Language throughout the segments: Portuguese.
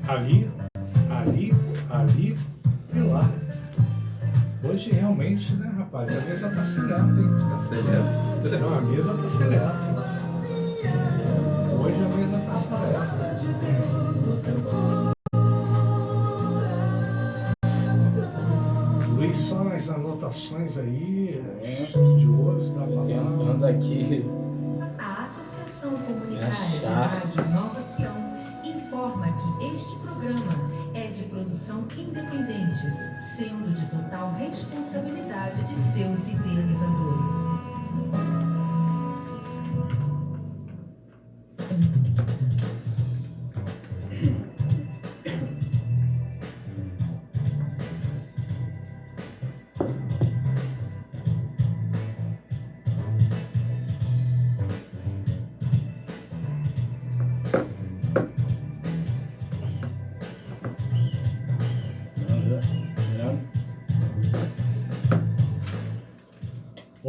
ali, ali e lá. Hoje realmente, né, rapaz, a mesa tá selhando, hein? Tá selhando. Não, a mesa tá selhando. Hoje a mesa tá selhando. Luiz, só nas anotações aí, estudioso da palavra. Tentando aqui. A Associação Comunitária de Rádio Nova Sião informa que este programa é de produção independente, sendo de total responsabilidade de seus idealizadores.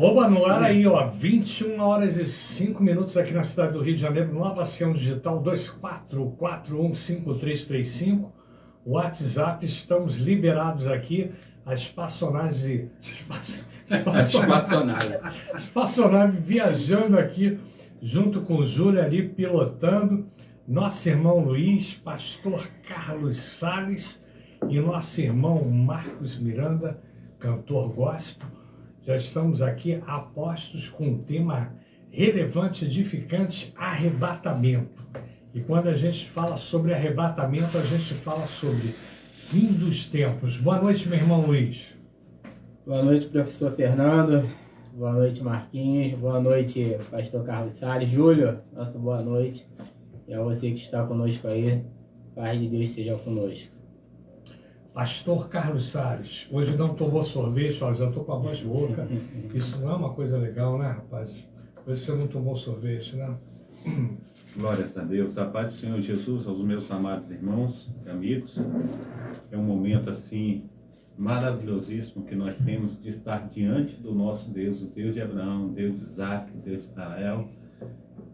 Oba, no ar aí, ó, 21 horas e 5 minutos aqui na cidade do Rio de Janeiro, Nova Sião Digital, 24415335, WhatsApp, estamos liberados aqui, a espaçonave viajando aqui, junto com o Júlio ali, pilotando, nosso irmão Luiz, pastor Carlos Salles e nosso irmão Marcos Miranda, cantor gospel. Já estamos aqui apostos com um tema relevante, edificante, arrebatamento. E quando a gente fala sobre arrebatamento, a gente fala sobre fim dos tempos. Boa noite, meu irmão Luiz. Boa noite, professor Fernando. Boa noite, Marquinhos. Boa noite, pastor Carlos Salles. Júlio, nossa boa noite. E a você que está conosco aí, paz de Deus seja conosco. Pastor Carlos Salles, hoje não tomou sorvete, ó, já estou com a voz rouca. Isso não é uma coisa legal, né, rapaz? Hoje você não tomou sorvete, né? Glórias a Deus, a paz do Senhor Jesus, aos meus amados irmãos e amigos. É um momento assim maravilhosíssimo que nós temos de estar diante do nosso Deus, o Deus de Abraão, o Deus de Isaac, o Deus de Israel.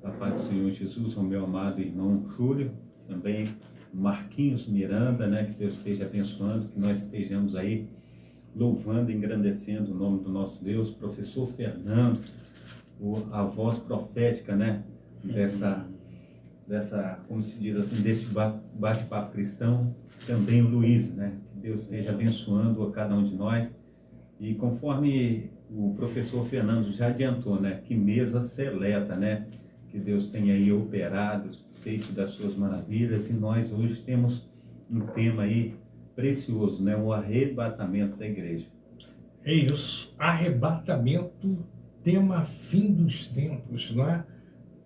A paz do Senhor Jesus, ao meu amado irmão Júlio, também Marquinhos Miranda, né? Que Deus esteja abençoando, que nós estejamos aí louvando, engrandecendo o nome do nosso Deus. Professor Fernando, a voz profética, né? Dessa, como se diz assim, deste bate-papo cristão. Também o Luiz, né? Que Deus esteja abençoando a cada um de nós. E conforme o professor Fernando já adiantou, né? Que mesa seleta, né? Que Deus tem aí operado, feito das suas maravilhas, e nós hoje temos um tema aí precioso, né? O arrebatamento da igreja. É isso, arrebatamento, tema fim dos tempos, não é?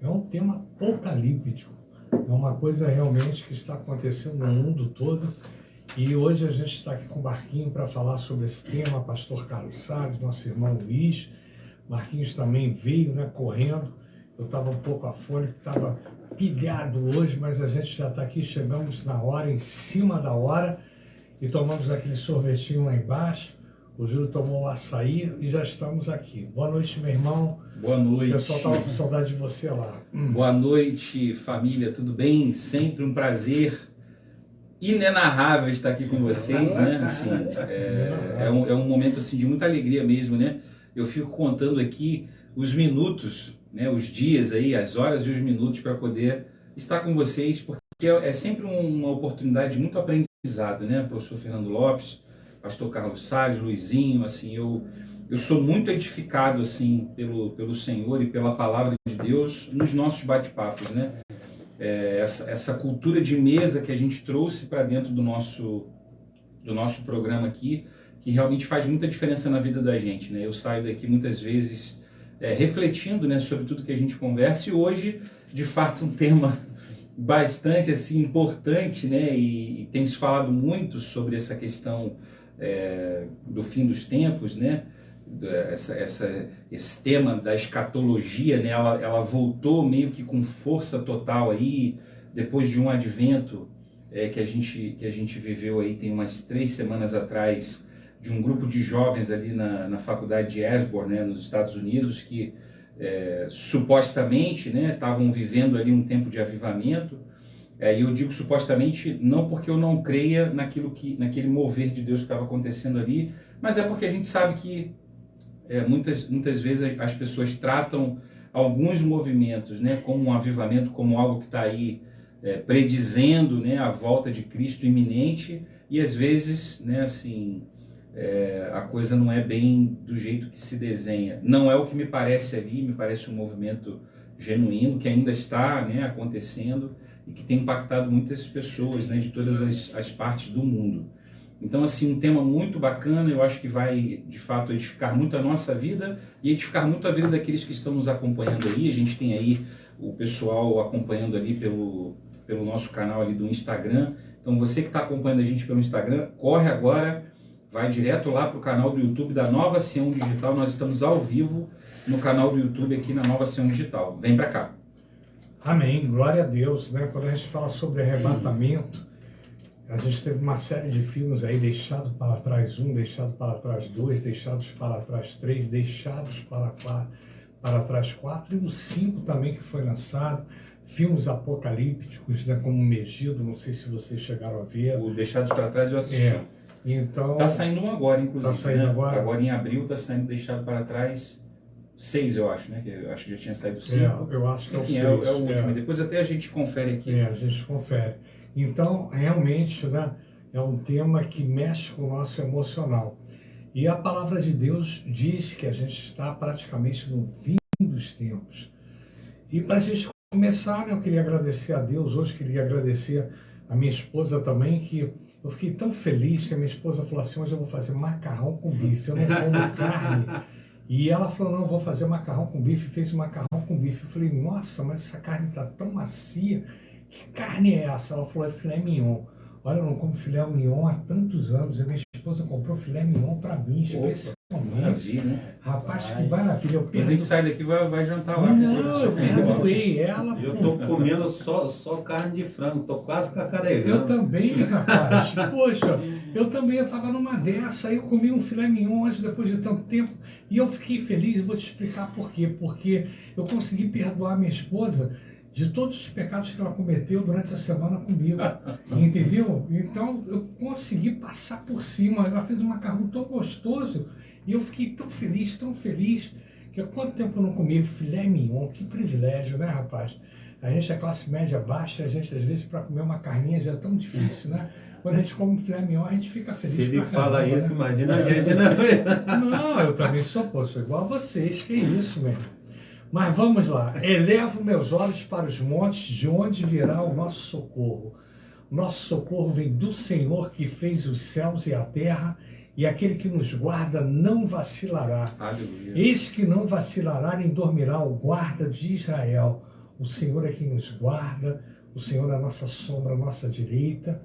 É um tema apocalíptico, é uma coisa realmente que está acontecendo no mundo todo, e hoje a gente está aqui com o Marquinhos para falar sobre esse tema, pastor Carlos Salles, nosso irmão Luiz. Marquinhos também veio, né, correndo. Eu estava um pouco afônico, estava pilhado hoje, mas a gente já está aqui, chegamos na hora, em cima da hora, e tomamos aquele sorvetinho lá embaixo. O Júlio tomou o açaí e já estamos aqui. Boa noite, meu irmão. Boa noite. O pessoal estava com saudade de você lá. Boa noite, família, tudo bem? Sempre um prazer inenarrável estar aqui com vocês, né? Assim, é um momento assim, de muita alegria mesmo, né? Eu fico contando aqui os minutos, né, os dias aí, as horas e os minutos para poder estar com vocês, porque é sempre uma oportunidade de muito aprendizado, né? Professor Fernando Lopes, pastor Carlos Salles, Luizinho, assim, eu sou muito edificado, assim, pelo Senhor e pela palavra de Deus nos nossos bate-papos, né? Essa cultura de mesa que a gente trouxe para dentro do nosso programa aqui, que realmente faz muita diferença na vida da gente, né? Eu saio daqui muitas vezes refletindo, né, sobre tudo que a gente conversa, e hoje, de fato, um tema bastante assim, importante, né, e tem se falado muito sobre essa questão do fim dos tempos, né, esse tema da escatologia, né, ela voltou meio que com força total aí, depois de um advento que a gente viveu aí tem umas 3 semanas atrás, de um grupo de jovens ali na faculdade de Ashburn, né, nos Estados Unidos, que supostamente, né, estavam vivendo ali um tempo de avivamento, E eu digo supostamente não porque eu não creia naquele mover de Deus que estava acontecendo ali, mas é porque a gente sabe que muitas vezes as pessoas tratam alguns movimentos, né, como um avivamento, como algo que está aí predizendo, né, a volta de Cristo iminente, e às vezes, né, assim, a coisa não é bem do jeito que se desenha. Não é o que me parece ali, me parece um movimento genuíno que ainda está, né, acontecendo e que tem impactado muitas pessoas, né, de todas as partes do mundo. Então, assim, um tema muito bacana, eu acho que vai, de fato, edificar muito a nossa vida e edificar muito a vida daqueles que estão nos acompanhando aí. A gente tem aí o pessoal acompanhando ali pelo nosso canal ali do Instagram. Então, você que está acompanhando a gente pelo Instagram, corre agora, vai direto lá para o canal do YouTube da Nova Sião Digital. Nós estamos ao vivo no canal do YouTube aqui na Nova Sião Digital. Vem para cá. Amém, glória a Deus, né? Quando a gente fala sobre arrebatamento, a gente teve uma série de filmes aí, Deixado para Trás 1, Deixado para Trás 2, Deixados para Trás 3, Deixados para Trás 4, e o 5 também que foi lançado, filmes apocalípticos, né, como Megido, não sei se vocês chegaram a ver. O Deixados para Trás eu assisti. Então, tá saindo um agora, inclusive. Tá saindo, né? Agora em abril tá saindo Deixado para Trás 6, eu acho, né? Que eu acho que já tinha saído 5. Eu acho que enfim, é o 6. É o último. Depois até a gente confere aqui. A gente confere. Então, realmente, né, é um tema que mexe com o nosso emocional. E a palavra de Deus diz que a gente está praticamente no fim dos tempos. E para a gente começar, né, eu queria agradecer a Deus. Hoje queria agradecer a minha esposa também, que eu fiquei tão feliz que a minha esposa falou assim: hoje eu vou fazer macarrão com bife, eu não como carne. E ela falou: não, eu vou fazer macarrão com bife. Fez macarrão com bife. Eu falei: nossa, mas essa carne está tão macia. Que carne é essa? Ela falou: é filé mignon. Olha, eu não como filé mignon há tantos anos. A minha esposa comprou filé mignon para mim, especialmente. Maravilha, né? Rapaz, que maravilha. Mas a gente sai daqui e vai jantar lá. Não, eu perdoei ela. Eu tô comendo só carne de frango, tô quase cacaregando. Eu também, rapaz. Poxa, eu também estava numa dessa, aí eu comi um filé mignon hoje, depois de tanto tempo, e eu fiquei feliz. Eu vou te explicar por quê. Porque eu consegui perdoar minha esposa de todos os pecados que ela cometeu durante a semana comigo, entendeu? Então, eu consegui passar por cima. Ela fez um macarrão tão gostoso e eu fiquei tão feliz, que há quanto tempo eu não comi filé mignon. Que privilégio, né, rapaz? A gente é classe média baixa, a gente, às vezes, para comer uma carninha já é tão difícil, né? Quando a gente come um filé mignon, a gente fica feliz. Se ele fala caramba, isso, né? imagina a gente, né? Não, eu também sou igual a vocês, que isso, mesmo. Mas vamos lá. Elevo meus olhos para os montes, de onde virá o nosso socorro. Nosso socorro vem do Senhor que fez os céus e a terra, e aquele que nos guarda não vacilará. Aleluia. Eis que não vacilará nem dormirá o guarda de Israel. O Senhor é quem nos guarda, o Senhor é a nossa sombra, a nossa direita.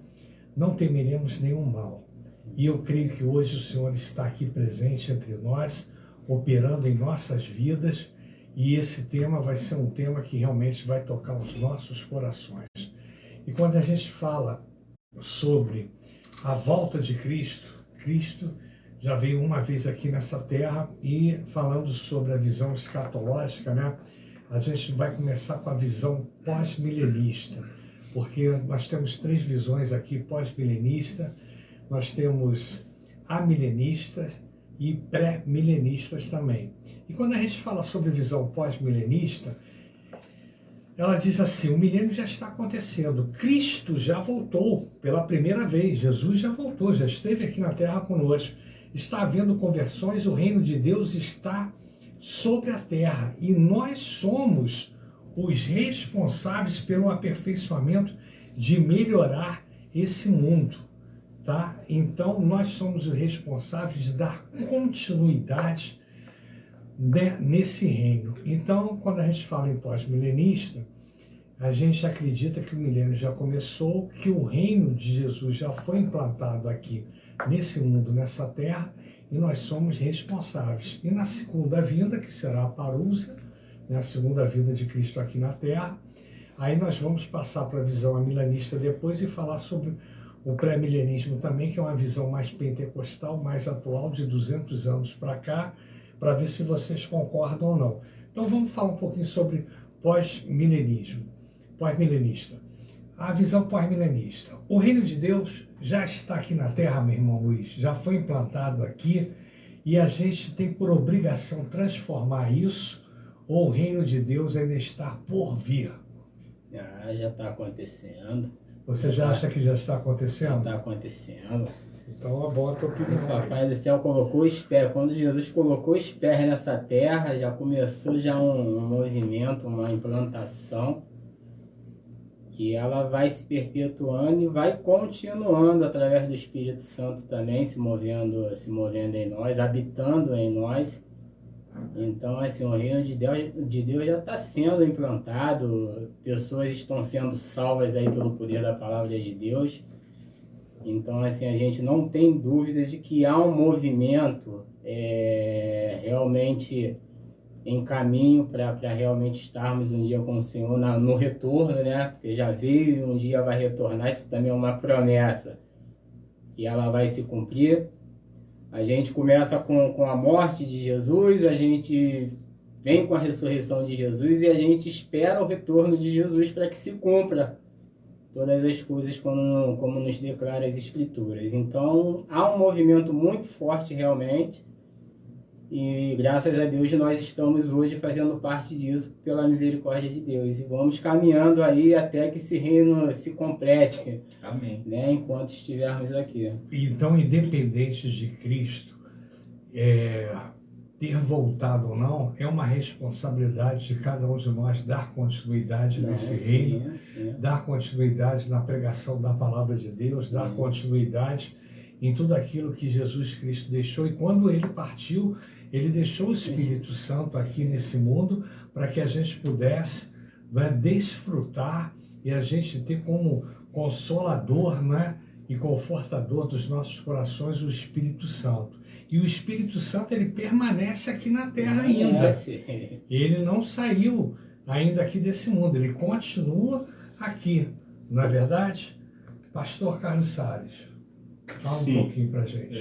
Não temeremos nenhum mal. E eu creio que hoje o Senhor está aqui presente entre nós, operando em nossas vidas. E esse tema vai ser um tema que realmente vai tocar os nossos corações. E quando a gente fala sobre a volta de Cristo, Cristo já veio uma vez aqui nessa terra, e falando sobre a visão escatológica, né? A gente vai começar com a visão pós-milenista, porque nós temos 3 visões aqui pós-milenista, nós temos amilenistas e pré-milenistas também. E quando a gente fala sobre visão pós-milenista, ela diz assim: o milênio já está acontecendo, Cristo já voltou pela primeira vez, Jesus já voltou, já esteve aqui na terra conosco, está havendo conversões, o reino de Deus está sobre a terra, e nós somos os responsáveis pelo aperfeiçoamento de melhorar esse mundo. Tá? Então, nós somos os responsáveis de dar continuidade, né, nesse reino. Então, quando a gente fala em pós-milenista, a gente acredita que o milênio já começou, que o reino de Jesus já foi implantado aqui nesse mundo, nessa terra, e nós somos responsáveis. E na segunda vinda, que será a parúzia, né, a segunda vinda de Cristo aqui na terra, aí nós vamos passar para a visão amilenista depois e falar sobre o pré-milenismo também, que é uma visão mais pentecostal, mais atual, de 200 anos para cá, para ver se vocês concordam ou não. Então vamos falar um pouquinho sobre pós-milenismo, pós-milenista. a visão pós-milenista. O reino de Deus já está aqui na Terra, meu irmão Luiz, já foi implantado aqui e a gente tem por obrigação transformar isso, ou o reino de Deus ainda está por vir? Já está acontecendo. Você já acha que já está acontecendo? Já está acontecendo. Então, bota a opinião. O Papai do Céu colocou os pés. Quando Jesus colocou os pés nessa terra, já começou já um movimento, uma implantação, que ela vai se perpetuando e vai continuando através do Espírito Santo também, se movendo em nós, habitando em nós. Então, assim, o reino de Deus já está sendo implantado, pessoas estão sendo salvas aí pelo poder da palavra de Deus. Então, assim, a gente não tem dúvida de que há um movimento realmente em caminho para realmente estarmos um dia com o Senhor no retorno, né? Porque já veio e um dia vai retornar, isso também é uma promessa, que ela vai se cumprir. A gente começa com a morte de Jesus, a gente vem com a ressurreição de Jesus e a gente espera o retorno de Jesus para que se cumpra todas as coisas como nos declara as Escrituras. Então, há um movimento muito forte realmente e, graças a Deus, nós estamos hoje fazendo parte disso pela misericórdia de Deus e vamos caminhando aí até que esse reino se complete. Amém. Né, enquanto estivermos aqui. Então, independente de Cristo ter voltado ou não, é uma responsabilidade de cada um de nós dar continuidade nesse reino, dar continuidade na pregação da palavra de Deus, dar continuidade em tudo aquilo que Jesus Cristo deixou. E quando ele partiu, ele deixou o Espírito Santo aqui nesse mundo para que a gente pudesse desfrutar e a gente ter como consolador, né, e confortador dos nossos corações o Espírito Santo. E o Espírito Santo, ele permanece aqui na Terra ainda. Ele não saiu ainda aqui desse mundo, ele continua aqui. Não é verdade? Pastor Carlos Salles, fala um pouquinho para a gente.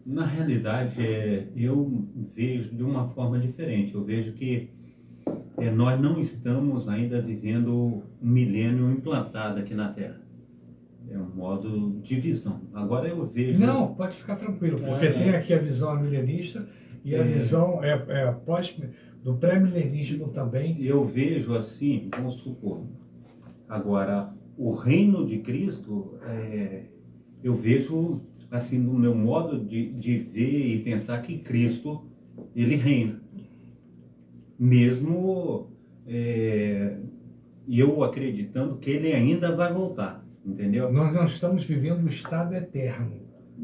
Na realidade, eu vejo de uma forma diferente. Eu vejo que nós não estamos ainda vivendo um milênio implantado aqui na Terra. É um modo de visão. Agora eu vejo... Não, pode ficar tranquilo, porque tem aqui a visão milenista e a visão do pré-milenismo também. Eu vejo assim, vamos supor, agora, o reino de Cristo, eu vejo, assim, no meu modo de ver e pensar que Cristo, ele reina. Mesmo eu acreditando que ele ainda vai voltar. Entendeu? Nós não estamos vivendo o estado eterno.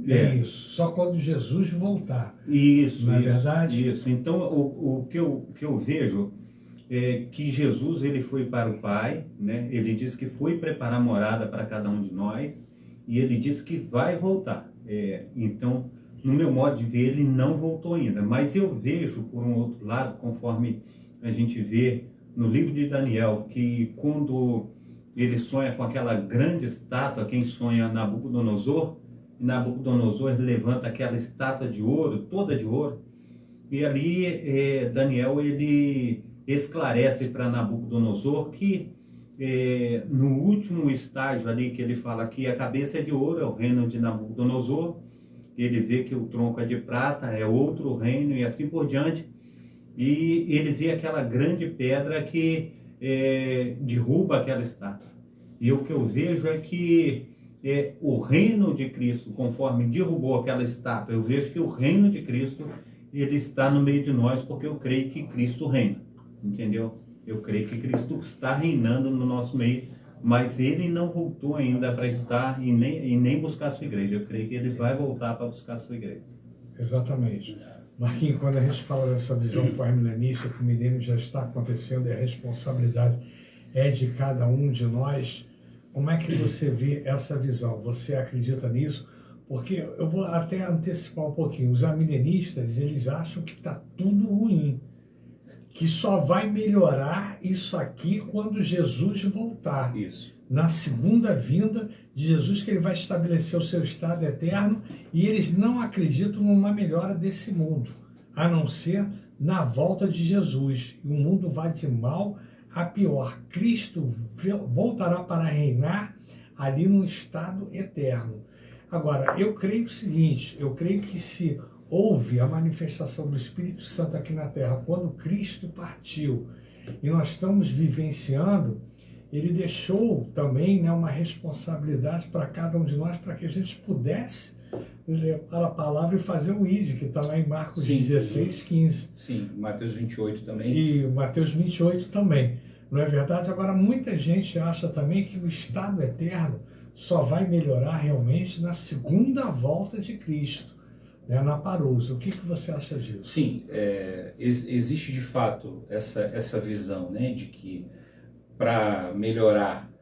É isso. Só quando Jesus voltar. Isso. Não é verdade? Isso. Então, o que eu vejo é que Jesus, ele foi para o Pai, né? Ele disse que foi preparar morada para cada um de nós e ele disse que vai voltar. Então, no meu modo de ver, ele não voltou ainda. Mas eu vejo, por um outro lado, conforme a gente vê no livro de Daniel, que quando ele sonha com aquela grande estátua, quem sonha Nabucodonosor, e Nabucodonosor ele levanta aquela estátua de ouro, toda de ouro, e ali Daniel ele esclarece para Nabucodonosor que no último estágio ali que ele fala que a cabeça é de ouro, é o reino de Nabucodonosor, ele vê que o tronco é de prata, é outro reino e assim por diante, e ele vê aquela grande pedra que derruba aquela estátua. E o que eu vejo é que o reino de Cristo, conforme derrubou aquela estátua, eu vejo que o reino de Cristo, ele está no meio de nós, porque eu creio que Cristo reina, entendeu? Eu creio que Cristo está reinando no nosso meio, mas ele não voltou ainda para estar e nem buscar a sua igreja. Eu creio que ele vai voltar para buscar a sua igreja. Exatamente. Marquinhos, quando a gente fala dessa visão pós-milenista, que o milênio já está acontecendo e a responsabilidade é de cada um de nós, como é que você vê essa visão? Você acredita nisso? Porque eu vou até antecipar um pouquinho. Os amilenistas, eles acham que está tudo ruim, que só vai melhorar isso aqui quando Jesus voltar. Isso. Na segunda vinda de Jesus, que ele vai estabelecer o seu estado eterno, e eles não acreditam numa melhora desse mundo, a não ser na volta de Jesus. E o mundo vai de mal a pior. Cristo voltará para reinar ali num estado eterno. Agora, eu creio o seguinte, eu creio que se houve a manifestação do Espírito Santo aqui na Terra quando Cristo partiu e nós estamos vivenciando, ele deixou também, né, uma responsabilidade para cada um de nós, para que a gente pudesse levar a palavra e fazer o ID, que está lá em Marcos 16, 15. Sim, Mateus 28 também. E Mateus 28 também. Não é verdade? Agora, muita gente acha também que o estado eterno só vai melhorar realmente na segunda volta de Cristo, né, na parousia. O que você acha disso? Sim, existe de fato essa visão, né, de que para melhorar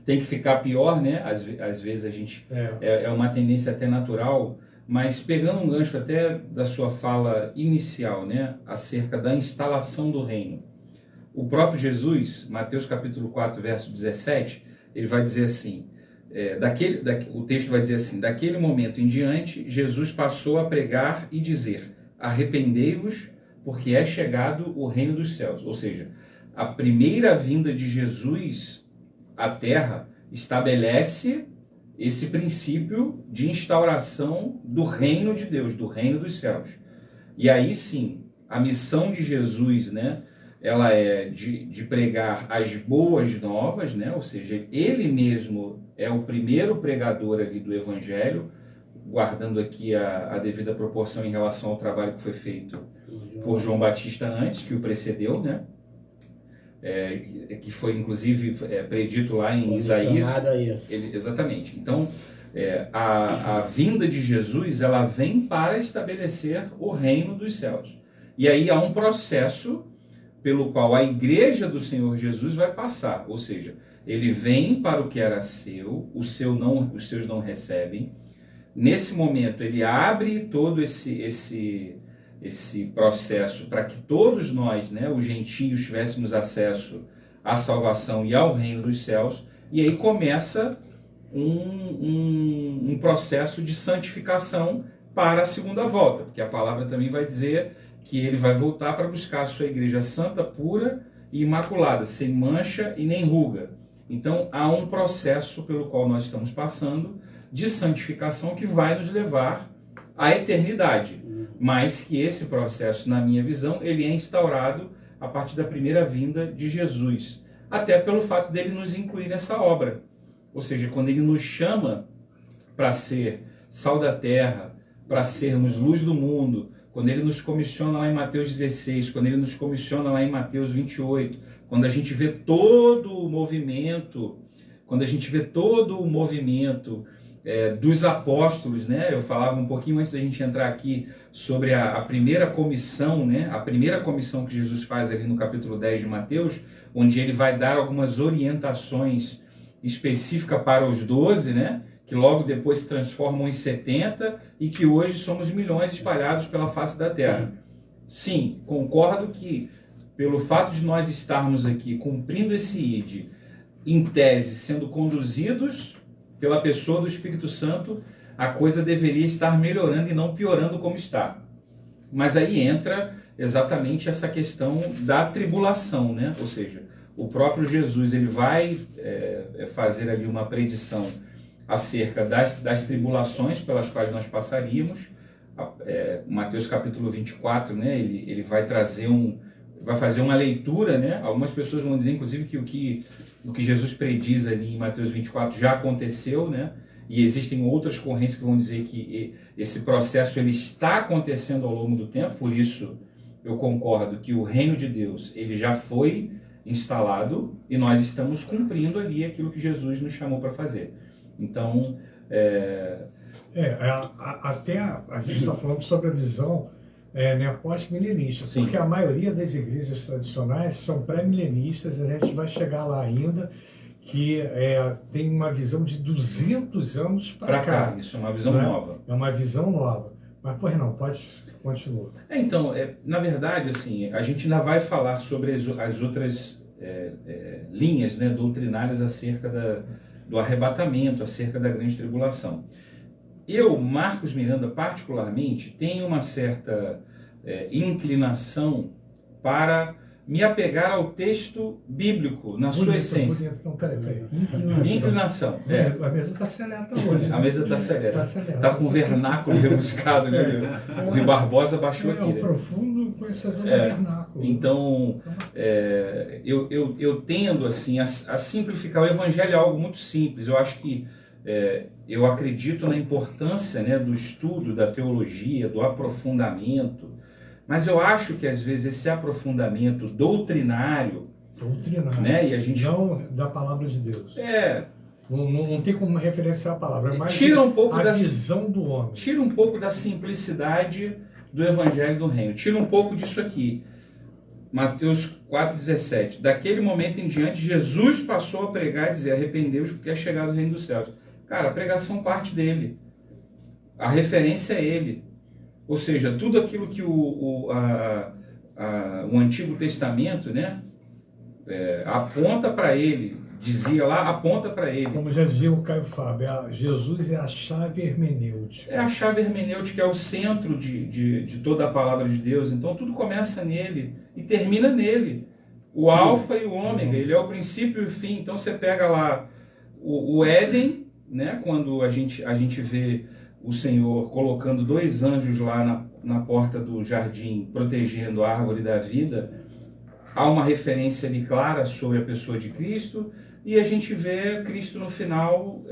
tem que ficar pior, né? Às vezes a gente é uma tendência até natural, mas pegando um gancho até da sua fala inicial, né, acerca da instalação do reino. O próprio Jesus, Mateus capítulo 4, verso 17, ele vai dizer assim, o texto vai dizer assim: daquele momento em diante, Jesus passou a pregar e dizer: arrependei-vos, porque é chegado o reino dos céus. Ou seja, a primeira vinda de Jesus à Terra estabelece esse princípio de instauração do reino de Deus, do reino dos céus. E aí sim, a missão de Jesus, né, ela é de pregar as boas novas, né, ou seja, ele mesmo é o primeiro pregador ali do Evangelho, guardando aqui a devida proporção em relação ao trabalho que foi feito por João Batista antes, que o precedeu, né? Que foi inclusive predito lá em Isaías. Exatamente. Então, a vinda de Jesus, ela vem para estabelecer o reino dos céus. E aí há um processo pelo qual a igreja do Senhor Jesus vai passar. Ou seja, ele vem para o que era seu, os seus não recebem. Nesse momento, ele abre todo esse processo para que todos nós, né, os gentios, tivéssemos acesso à salvação e ao reino dos céus, e aí começa um processo de santificação para a segunda volta, porque a palavra também vai dizer que ele vai voltar para buscar a sua igreja santa, pura e imaculada, sem mancha e nem ruga. Então há um processo pelo qual nós estamos passando de santificação que vai nos levar à eternidade. Mas que esse processo, na minha visão, ele é instaurado a partir da primeira vinda de Jesus. Até pelo fato dele nos incluir nessa obra. Ou seja, quando ele nos chama para ser sal da terra, para sermos luz do mundo, quando ele nos comissiona lá em Mateus 16, quando ele nos comissiona lá em Mateus 28, quando a gente vê todo o movimento, dos apóstolos, né? Eu falava um pouquinho antes da gente entrar aqui sobre a primeira comissão, né? A primeira comissão que Jesus faz ali no capítulo 10 de Mateus, onde ele vai dar algumas orientações específicas para os 12, né? Que logo depois se transformam em 70 e que hoje somos milhões espalhados pela face da terra. Sim, concordo que pelo fato de nós estarmos aqui cumprindo esse ID, em tese, sendo conduzidos pela pessoa do Espírito Santo, a coisa deveria estar melhorando e não piorando como está. Mas aí entra exatamente essa questão da tribulação, né? Ou seja, o próprio Jesus ele vai fazer ali uma predição acerca das tribulações pelas quais nós passaríamos. Mateus capítulo 24, né? Ele vai trazer vai fazer uma leitura, né? Algumas pessoas vão dizer, inclusive, que o que Jesus prediz ali em Mateus 24 já aconteceu, né? E existem outras correntes que vão dizer que esse processo ele está acontecendo ao longo do tempo. Por isso, eu concordo que o reino de Deus ele já foi instalado e nós estamos cumprindo ali aquilo que Jesus nos chamou para fazer. Então, até a gente está falando sobre a visão né, pós-milenista, porque a maioria das igrejas tradicionais são pré-milenistas, a gente vai chegar lá ainda, que tem uma visão de 200 anos para cá. Isso é uma visão nova. É uma visão nova. Mas, não, pode continuar. Então, na verdade, assim, a gente ainda vai falar sobre as outras linhas, né, doutrinárias acerca do arrebatamento, acerca da grande tribulação. Eu, Marcos Miranda, particularmente, tenho uma certa inclinação para me apegar ao texto bíblico, na sua essência. Bonito. Então, peraí. Inclinação. A mesa está seleta hoje. A mesa está seleta. Está com o vernáculo rebuscado, né? O Rui Barbosa baixou aqui. É o profundo conhecedor do vernáculo. Então, eu tendo assim, a simplificar. O Evangelho é algo muito simples. Eu acho que eu acredito na importância, né, do estudo, da teologia, do aprofundamento. Mas eu acho que, às vezes, esse aprofundamento doutrinário, né, e a gente... não da palavra de Deus. Não tem como referenciar a palavra, mas tira um pouco a visão do homem. Tira um pouco da simplicidade do Evangelho do Reino. Tira um pouco disso aqui. Mateus 4,17. Daquele momento em diante, Jesus passou a pregar e dizer: arrependeu-vos porque é chegado o reino dos céus. Cara, a pregação parte dele. A referência é ele. Ou seja, tudo aquilo que o Antigo Testamento, né, aponta para ele, dizia lá, aponta para ele. Como já dizia o Caio Fábio, Jesus é a chave hermenêutica. É a chave hermenêutica, é o centro de toda a palavra de Deus. Então tudo começa nele e termina nele. O alfa e o ômega, ele é o princípio e o fim. Então você pega lá o Éden, né, quando a gente vê o Senhor colocando 2 anjos lá na porta do jardim, protegendo a árvore da vida, há uma referência ali clara sobre a pessoa de Cristo, e a gente vê Cristo no final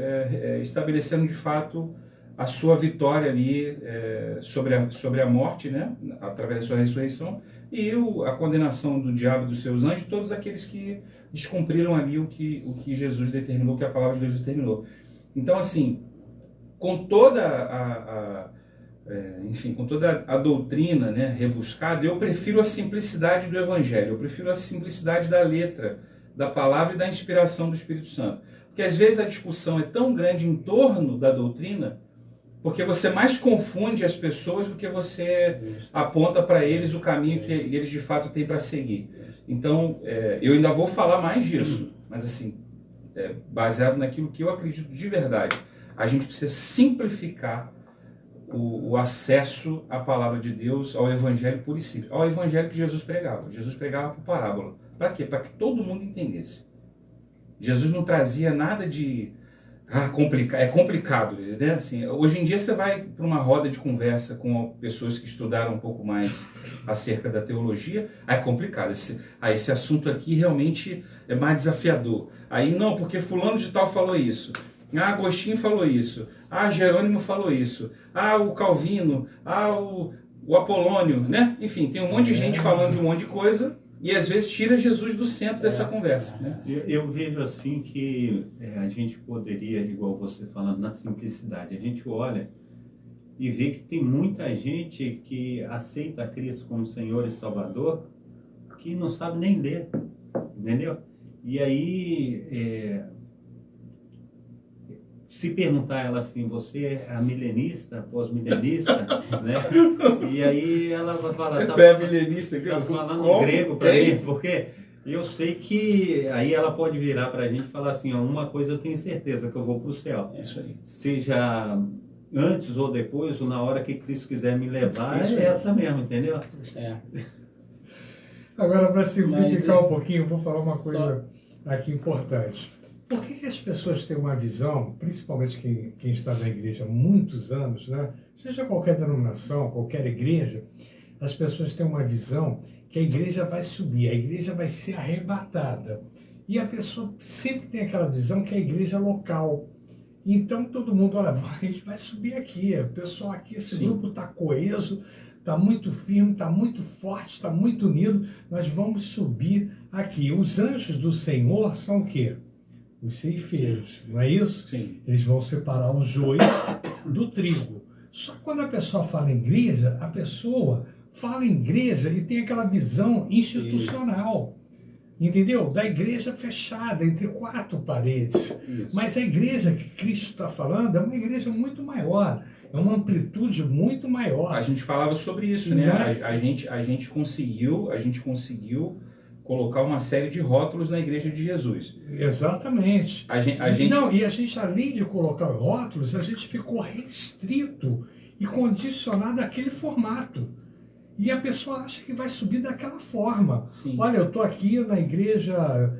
estabelecendo de fato a sua vitória ali sobre a morte, né, através da sua ressurreição, e a condenação do diabo e dos seus anjos, todos aqueles que descumpriram ali o que Jesus determinou, o que a palavra de Deus determinou. Então, assim, com toda com toda a doutrina, né, rebuscada, eu prefiro a simplicidade do Evangelho, eu prefiro a simplicidade da letra, da palavra e da inspiração do Espírito Santo. Porque às vezes a discussão é tão grande em torno da doutrina, porque você mais confunde as pessoas do que você aponta para eles o caminho que eles de fato têm para seguir. Então, eu ainda vou falar mais disso, mas assim, baseado naquilo que eu acredito de verdade. A gente precisa simplificar o acesso à palavra de Deus, ao Evangelho puro e simples, ao Evangelho que Jesus pregava. Jesus pregava por parábola. Para quê? Para que todo mundo entendesse. Jesus não trazia nada de é complicado, né? Assim, hoje em dia você vai para uma roda de conversa com pessoas que estudaram um pouco mais acerca da teologia, é complicado. Esse assunto aqui realmente é mais desafiador. Aí não, porque fulano de tal falou isso. Agostinho falou isso. Jerônimo falou isso. O Calvino. O Apolônio, né? Enfim, tem um monte de gente falando de um monte de coisa e às vezes tira Jesus do centro dessa conversa, né? Eu vejo assim que a gente poderia, igual você falando, na simplicidade, a gente olha e vê que tem muita gente que aceita Cristo como Senhor e Salvador que não sabe nem ler, entendeu? E aí... se perguntar ela assim, você é a milenista, pós-milenista, né? E aí ela vai falar, tá falando grego para mim, porque eu sei que aí ela pode virar para a gente e falar assim, uma coisa eu tenho certeza, que eu vou para o céu. Isso aí. Seja antes ou depois, ou na hora que Cristo quiser me levar, é essa mesmo, entendeu? Agora, para simplificar um pouquinho, eu vou falar uma coisa aqui importante. Por que as pessoas têm uma visão, principalmente quem está na igreja há muitos anos, né? Seja qualquer denominação, qualquer igreja, as pessoas têm uma visão que a igreja vai subir, a igreja vai ser arrebatada. E a pessoa sempre tem aquela visão que a igreja é local. Então todo mundo, olha, a gente vai subir aqui, o pessoal aqui, esse grupo está coeso, está muito firme, está muito forte, está muito unido, nós vamos subir aqui. Os anjos do Senhor são o quê? Os ceifeiros, não é isso? Sim. Eles vão separar o joio do trigo. Só que quando a pessoa fala em igreja, a pessoa fala em igreja e tem aquela visão institucional, entendeu? Da igreja fechada, entre 4 paredes. Isso. Mas a igreja que Cristo está falando é uma igreja muito maior, é uma amplitude muito maior. A gente falava sobre isso, né? A gente conseguiu colocar uma série de rótulos na Igreja de Jesus. Exatamente. Não, e a gente, além de colocar rótulos, a gente ficou restrito e condicionado àquele formato. E a pessoa acha que vai subir daquela forma. Sim. Olha, eu estou aqui na igreja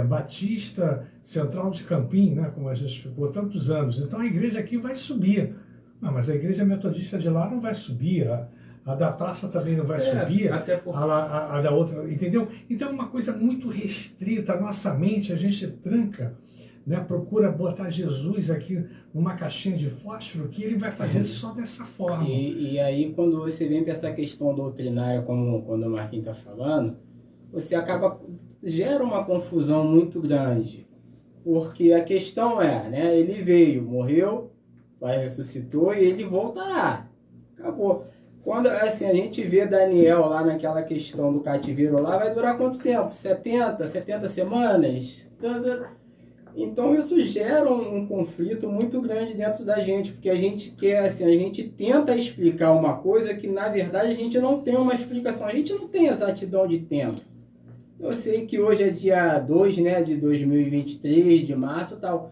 Batista Central de Campim, né, como a gente ficou tantos anos. Então a igreja aqui vai subir. Não, mas a igreja metodista de lá não vai subir. A da praça também não vai subir. Até porque... a da outra, entendeu? Então é uma coisa muito restrita. A nossa mente, a gente tranca, né, procura botar Jesus aqui numa caixinha de fósforo que ele vai fazer só dessa forma. E aí, quando você vem para essa questão doutrinária, como quando o Marquinhos está falando, você gera uma confusão muito grande. Porque a questão é, né, ele veio, morreu, ressuscitou e ele voltará. Acabou. Quando assim, a gente vê Daniel lá naquela questão do cativeiro lá, vai durar quanto tempo? 70 semanas? Então isso gera um conflito muito grande dentro da gente, porque a gente quer, assim, a gente tenta explicar uma coisa que na verdade a gente não tem uma explicação, a gente não tem exatidão de tempo. Eu sei que hoje é dia 2, né, de 2023, de março e tal,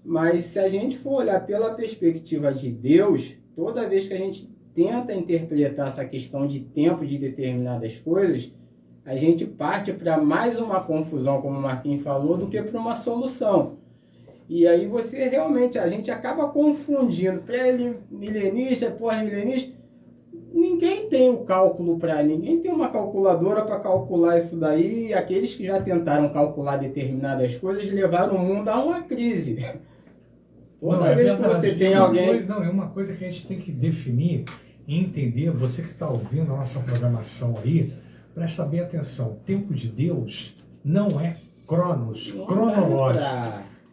mas se a gente for olhar pela perspectiva de Deus, toda vez que a gente tenta interpretar essa questão de tempo de determinadas coisas, a gente parte para mais uma confusão, como o Marquinhos falou, do que para uma solução. E aí você realmente, a gente acaba confundindo pré-milenista, pós-milenista. Ninguém tem o cálculo ninguém tem uma calculadora para calcular isso daí. E aqueles que já tentaram calcular determinadas coisas levaram o mundo a uma crise. Toda vez que você tem alguém... É uma coisa que a gente tem que definir e entender. Você que está ouvindo a nossa programação aí, presta bem atenção. O tempo de Deus não é cronológico.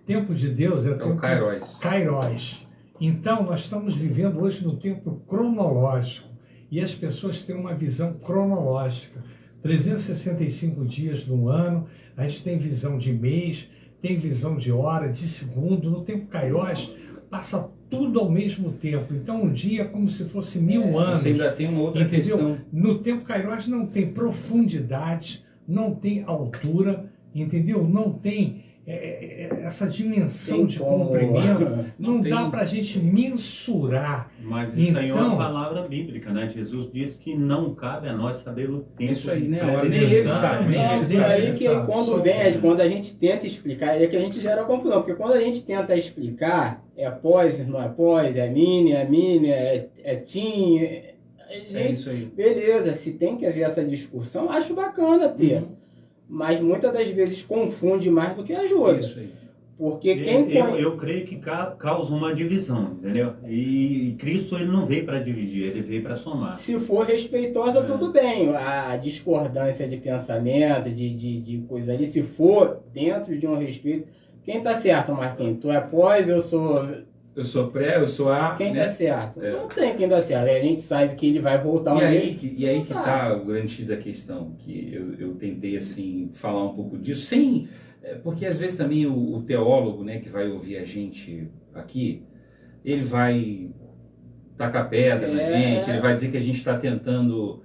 Tempo de Deus é o Kairos. Então, nós estamos vivendo hoje no tempo cronológico. E as pessoas têm uma visão cronológica. 365 dias no ano, a gente tem visão de mês, tem visão de hora, de segundo. No tempo Kairos, passa tudo ao mesmo tempo. Então, um dia é como se fosse 1000 anos. Você ainda tem uma outra questão. No tempo Kairos não tem profundidade, não tem altura, entendeu? Não tem essa dimensão de comprimento. Não dá para a gente mensurar. Mas isso aí é uma palavra bíblica, né? Jesus disse que não cabe a nós saber o tempo. Isso aí, né? Nem ele sabe. Isso aí que quando a gente tenta explicar, é que a gente gera confusão. Porque quando a gente tenta explicar, é pós, não é pós, é mini, é tim. É isso aí. Beleza, se tem que haver essa discussão, acho bacana ter. Mas muitas das vezes confunde mais do que ajuda. Isso aí. Porque eu creio que causa uma divisão, entendeu? E Cristo ele não veio para dividir, ele veio para somar. Se for respeitosa, tudo bem. A discordância de pensamento, de coisa ali, se for dentro de um respeito. Quem tá certo, Marquinhos? Tu é pós, eu sou pré, eu sou A. Quem né? tá certo? Não tem quem tá certo. A gente sabe que ele vai voltar E aí que tá o grande X da questão, que eu tentei assim falar um pouco disso, porque às vezes também o teólogo, né, que vai ouvir a gente aqui, ele vai tacar pedra na gente, ele vai dizer que a gente está tentando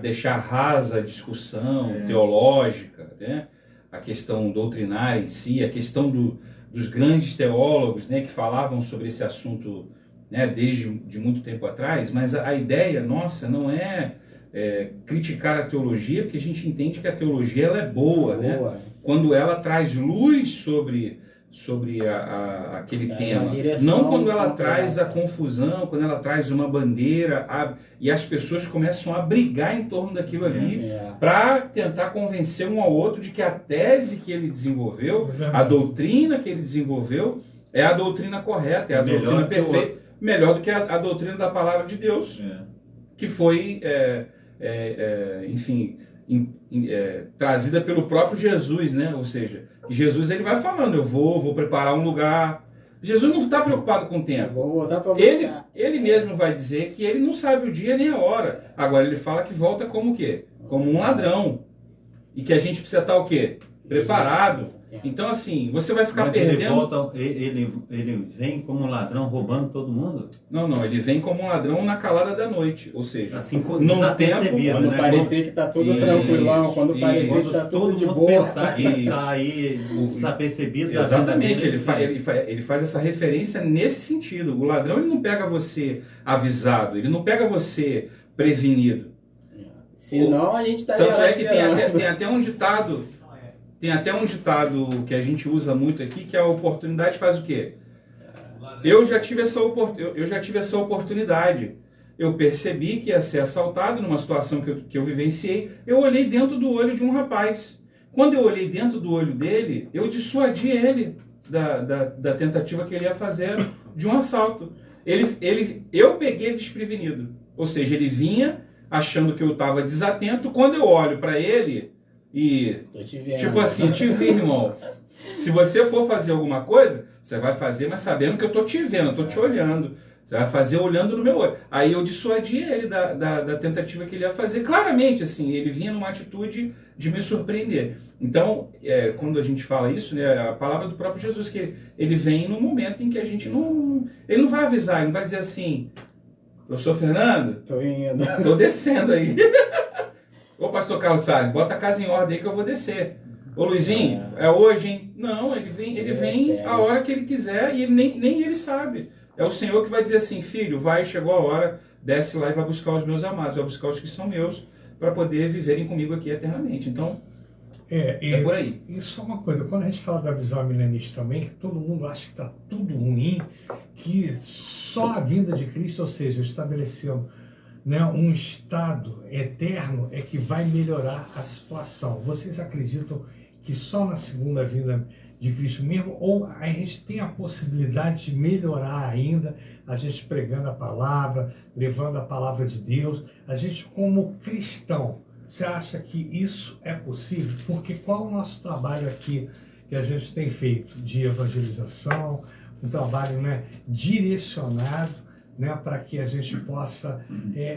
deixar rasa a discussão teológica, né? A questão doutrinária em si, a questão dos grandes teólogos, né, que falavam sobre esse assunto, né, desde de muito tempo atrás, mas a ideia nossa não é criticar a teologia, porque a gente entende que a teologia ela é boa, né? Quando ela traz luz sobre aquele tema, não quando ela traz a confusão, quando ela traz uma bandeira e as pessoas começam a brigar em torno daquilo ali para tentar convencer um ao outro de que a tese que ele desenvolveu, a doutrina que ele desenvolveu é a doutrina correta, é a doutrina perfeita, melhor do que a doutrina da palavra de Deus, que foi trazida pelo próprio Jesus, né? Ou seja, Jesus ele vai falando, eu vou preparar um lugar. Jesus não está preocupado com o tempo. Vou voltar para ele mesmo vai dizer que ele não sabe o dia nem a hora. Agora ele fala que volta como o quê? Como um ladrão. E que a gente precisa estar o quê? preparado. Então, assim, você vai ficar perdendo... Ele vem como um ladrão roubando todo mundo? Não, ele vem como um ladrão na calada da noite. Ou seja, assim, num tempo... Quando né? parecer que tá tudo tranquilão, quando parecer que tá tudo de boa. Pensar que tá aí desapercebido. Exatamente, ele faz essa referência nesse sentido. O ladrão, ele não pega você avisado, ele não pega você prevenido. Senão a gente estaria Tanto lá é que tem até um ditado... Tem até um ditado que a gente usa muito aqui, que é a oportunidade faz o quê? Eu já tive essa oportunidade. Eu percebi que ia ser assaltado numa situação que eu vivenciei. Eu olhei dentro do olho de um rapaz. Quando eu olhei dentro do olho dele, eu dissuadi ele da tentativa que ele ia fazer de um assalto. Eu peguei ele desprevenido. Ou seja, ele vinha achando que eu estava desatento. Quando eu olho para ele... E, tipo assim, te vi, irmão. Se você for fazer alguma coisa, você vai fazer, mas sabendo que eu tô te vendo, eu tô te olhando. Você vai fazer olhando no meu olho. Aí eu dissuadi ele da tentativa que ele ia fazer. Claramente, assim, ele vinha numa atitude de me surpreender. Então, quando a gente fala isso, né, a palavra do próprio Jesus, que ele vem num momento em que a gente não... Ele não vai avisar, ele não vai dizer assim, professor Fernando, tô indo. Tô descendo aí. Ô, pastor Carlos Salles, bota a casa em ordem aí que eu vou descer. Ô, Luizinho, é hoje, hein? Não, ele vem a hora que ele quiser e ele nem ele sabe. É o Senhor que vai dizer assim, filho, chegou a hora, desce lá e vai buscar os meus amados, vai buscar os que são meus, para poder viverem comigo aqui eternamente. Então, é por aí. Isso é uma coisa, quando a gente fala da visão milenista também, que todo mundo acha que está tudo ruim, que só a vinda de Cristo, ou seja, estabelecendo, né, um estado eterno é que vai melhorar a situação. Vocês acreditam que só na segunda vinda de Cristo mesmo, ou a gente tem a possibilidade de melhorar ainda, a gente pregando a palavra, levando a palavra de Deus, a gente como cristão, você acha que isso é possível? Porque qual é o nosso trabalho aqui que a gente tem feito de evangelização, um trabalho, né, direcionado, né, para que a gente possa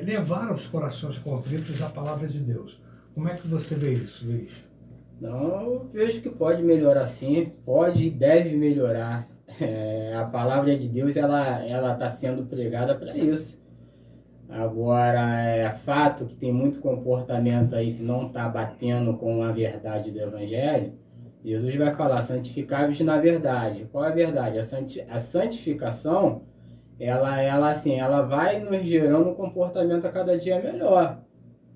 levar aos corações contritos a palavra de Deus. Como é que você vê isso, Luiz? Não, eu vejo que pode melhorar sim, pode e deve melhorar. A palavra de Deus, ela está sendo pregada para isso. Agora, é fato que tem muito comportamento aí que não está batendo com a verdade do Evangelho. Jesus vai falar, santificai-vos na verdade. Qual é a verdade? A santificação... ela vai nos gerando um comportamento a cada dia melhor.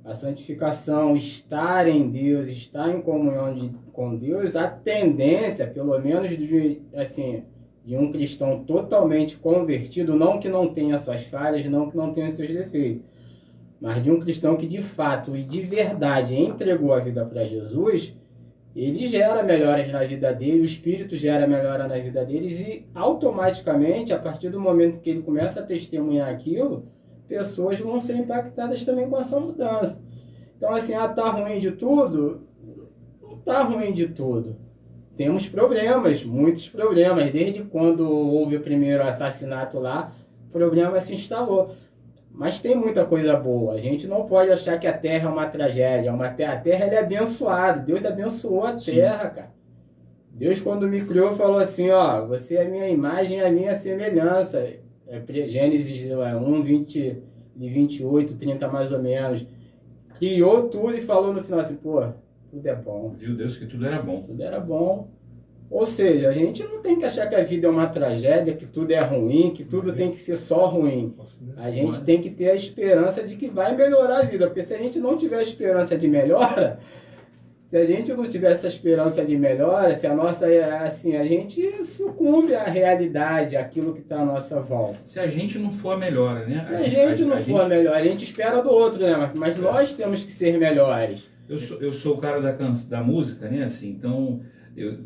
A santificação, estar em Deus, estar em comunhão com Deus, a tendência, pelo menos de um cristão totalmente convertido, não que não tenha suas falhas, não que não tenha seus defeitos, mas de um cristão que de fato e de verdade entregou a vida para Jesus, ele gera melhoras na vida dele, o Espírito gera melhora na vida deles e automaticamente, a partir do momento que ele começa a testemunhar aquilo, pessoas vão ser impactadas também com essa mudança. Então assim, tá ruim de tudo? Não tá ruim de tudo. Temos problemas, muitos problemas. Desde quando houve o primeiro assassinato lá, o problema se instalou. Mas tem muita coisa boa. A gente não pode achar que a Terra é uma tragédia. A Terra ela é abençoada. Deus abençoou a Terra, cara. Deus, quando me criou, falou assim, ó, você é a minha imagem e a minha semelhança. Gênesis 1, 20, 28, 30 mais ou menos. Criou tudo e falou no final assim, pô, tudo é bom. Viu Deus que tudo era bom. Tudo era bom. Ou seja, a gente não tem que achar que a vida é uma tragédia, que tudo é ruim, que tudo tem que ser só ruim. A gente tem que ter a esperança de que vai melhorar a vida. Porque se a gente não tiver a esperança de melhora, se a gente não tiver essa esperança de melhora, se a nossa, assim, a gente sucumbe à realidade, àquilo que está à nossa volta. Se a gente não for a melhora, né? Se a gente não for a melhor, a gente espera do outro, né? Mas nós temos que ser melhores. Eu sou o cara da música, né? Assim, então...